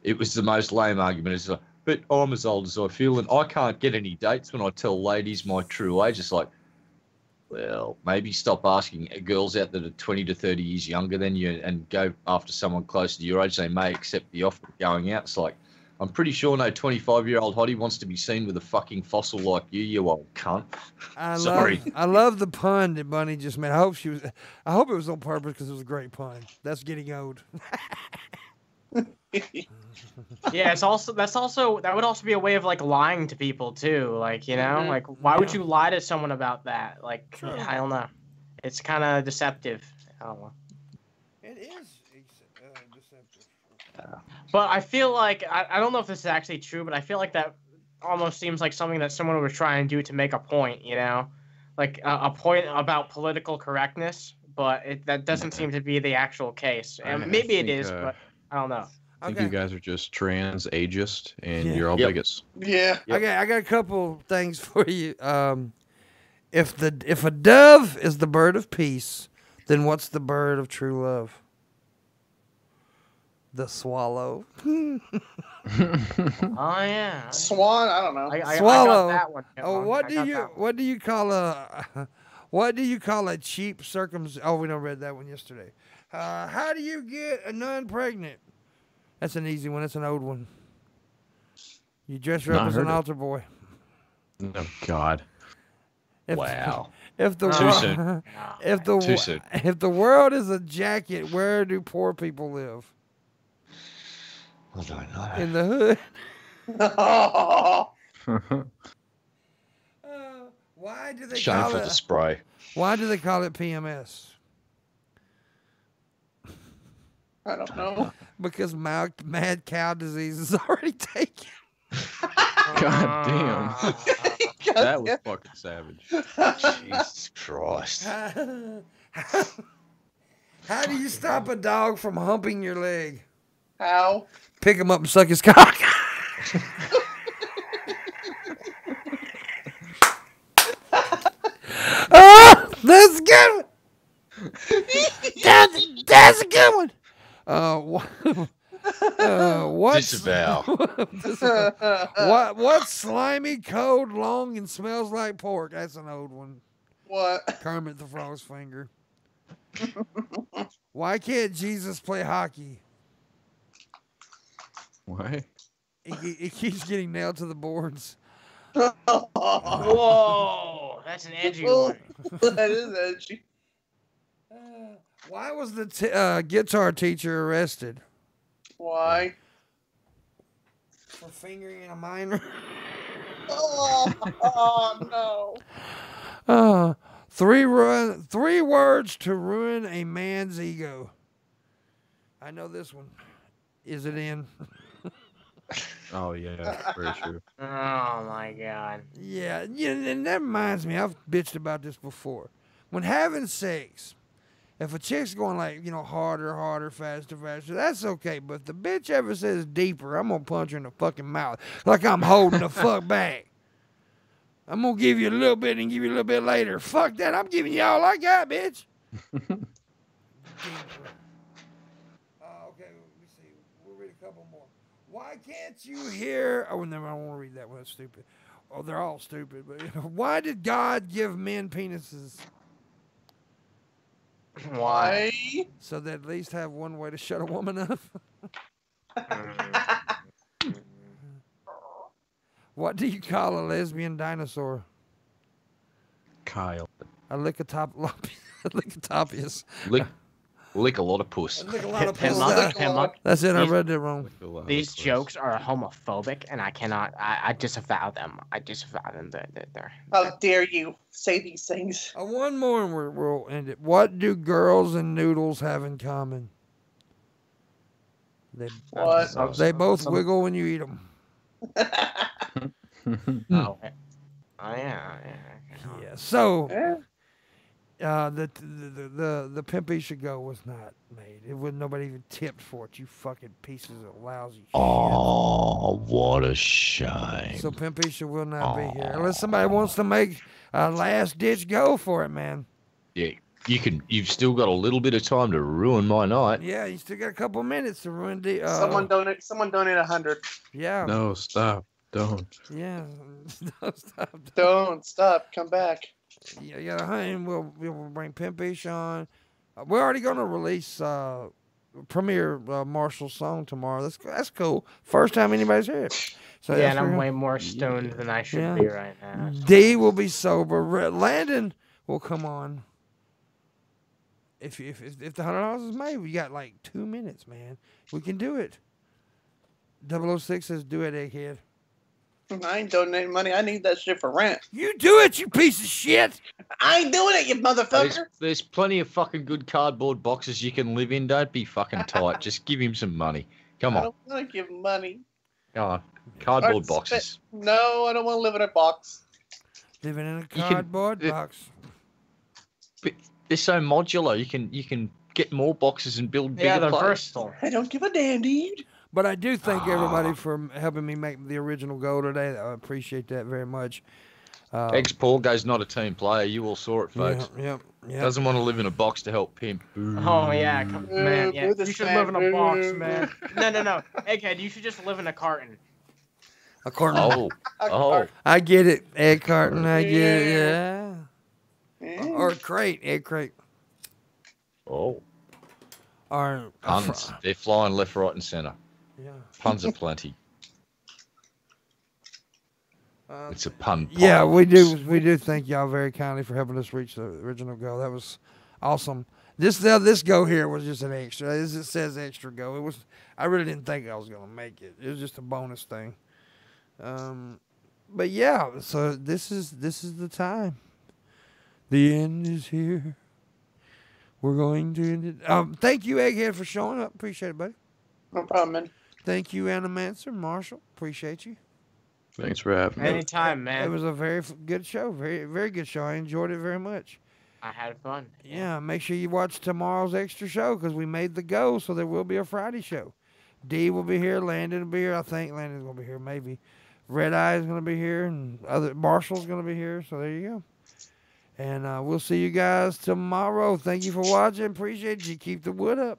it was the most lame argument. It's like, but I'm as old as I feel, and I can't get any dates when I tell ladies my true age. It's like, well, maybe stop asking girls out that are 20 to 30 years younger than you and go after someone closer to your age. They may accept the offer of going out. It's like, I'm pretty sure no 25-year-old hottie wants to be seen with a fucking fossil like you old cunt. Sorry.
I love the pun that Bunny just made. I hope it was on purpose because it was a great pun. That's getting old.
Yeah, that would also be a way of like lying to people too. Like, like why would you lie to someone about that? Like, I don't know. It's kind of deceptive. I don't know.
It is deceptive.
But I feel like I don't know if this is actually true, but I feel like that almost seems like something that someone would try and do to make a point, like a point about political correctness. But that doesn't seem to be the actual case. And maybe it is, but I don't know.
I think you guys are just trans ageist, and you're all bigots.
Yeah.
Yep. Okay, I got a couple things for you. If a dove is the bird of peace, then what's the bird of true love? The swallow.
Oh yeah.
Swan. I don't know.
Swallow.
I got that one.
Oh, what do you call a cheap Oh, we don't read that one yesterday. How do you get a nun pregnant? That's an easy one. That's an old one. You dress her up as an altar boy.
Oh God.
Wow.
Too soon. If the world is a jacket, where do poor people live?
I don't know.
In the hood. Why do they
Shame
call
for
it?
the spray.
Why do they call it PMS?
I don't know.
Because mad cow disease is already taken.
God damn. That was fucking savage.
Jesus Christ.
How do you stop a dog from humping your leg?
How?
Pick him up and suck his cock. Oh, that's a good one. That's a good one. What's
Disavow.
What's slimy, cold, long, and smells like pork? That's an old one.
What?
Kermit the Frog's finger. Why can't Jesus play hockey?
Why?
He keeps getting nailed to the boards.
Whoa, that's an edgy one.
That is edgy.
Why was the guitar teacher arrested?
Why?
For fingering a minor.
Oh
Oh,
no.
three words to ruin a man's ego. I know this one. Is it in?
Oh yeah, very true.
Oh my god.
Yeah, and that reminds me, I've bitched about this before. When having sex, if a chick's going like, harder, faster, that's okay. But if the bitch ever says deeper, I'm gonna punch her in the fucking mouth. Like I'm holding the fuck back. I'm gonna give you a little bit and give you a little bit later. Fuck that, I'm giving you all I got, bitch. Okay, let me see. We'll read a couple more. Why can't you hear... Oh, never, I don't want to read that one. That's stupid. Oh, they're all stupid. But why did God give men penises?
Why?
So they at least have one way to shut a woman up. What do you call a lesbian dinosaur?
Kyle.
A Lickotopius.
Lick a lot of puss.
Lick a lot of
Hey,
puss.
Emma,
That's it. I read that wrong.
these jokes are homophobic, and I cannot. I disavow them. They're
How dare you say these things?
One more and we'll end it. What do girls and noodles have in common?
What?
They both wiggle when you eat them.
Oh yeah.
Yeah. So, the Pimpy Should Go was not made. It was nobody even tipped for it. You fucking pieces of lousy shit.
Oh, what a shame.
So Pimpy will not be here unless somebody wants to make a last ditch go for it, man.
Yeah, you've still got a little bit of time to ruin my night.
Yeah, you still got a couple minutes to ruin the.
Someone donate 100.
Yeah.
No, stop. Don't.
Yeah. No, stop.
Don't stop. Come back.
Yeah, honey, we'll bring Pimpish on. We're already gonna release premiere Marshall's song tomorrow. That's cool. First time anybody's here. So
Yeah, and I'm way more stoned than I should be right now.
D will be sober. Landon will come on. If the $100 is made, we got like 2 minutes, man. We can do it. 006 says, "Do it, egghead."
I ain't donating money. I need that shit for rent.
You do it, you piece of shit.
I ain't doing it, you motherfucker.
There's plenty of fucking good cardboard boxes you can live in. Don't be fucking tight. Just give him some money. Come
I
on.
don't want to give him money.
Come on. Cardboard boxes.
No, I don't want to live in a box.
Living in a cardboard box.
They're so modular. You can get more boxes and build bigger
they're
places.
versatile.
I don't give a damn, dude.
But I do thank everybody for helping me make the original goal today. I appreciate that very much.
Eggs Paul guy's not a team player. You all saw it, folks.
Yeah.
Doesn't want to live in a box to help pimp.
Oh yeah, man. Yeah,
Boo
you should live in a box, man. No. Egghead, you should just live in a carton.
A carton.
Oh.
I get it. Egg carton. I get it. Yeah. Or a crate. Egg crate.
Oh.
Or
Puns. They're flying left, right, and centre.
Yeah.
Puns are plenty. It's a pun.
Yeah, we do thank y'all very kindly for helping us reach the original goal. That was awesome. This go here was just an extra. As it says extra go. It was. I really didn't think I was gonna make it. It was just a bonus thing. But But yeah, so this is the time. The end is here. We're going to end it. Thank you, Egghead, for showing up. Appreciate it, buddy.
No problem, man.
Thank you, Animancer, Marshall. Appreciate you.
Thanks for having me.
Anytime, man.
It was a very good show. Very, very good show. I enjoyed it very much.
I had fun.
Yeah, make sure you watch tomorrow's extra show because we made the go, so there will be a Friday show. D will be here. Landon will be here. I think Landon's going to be here, maybe. Red Eye is going to be here, and Marshall's going to be here, so there you go. And we'll see you guys tomorrow. Thank you for watching. Appreciate you. Keep the wood up.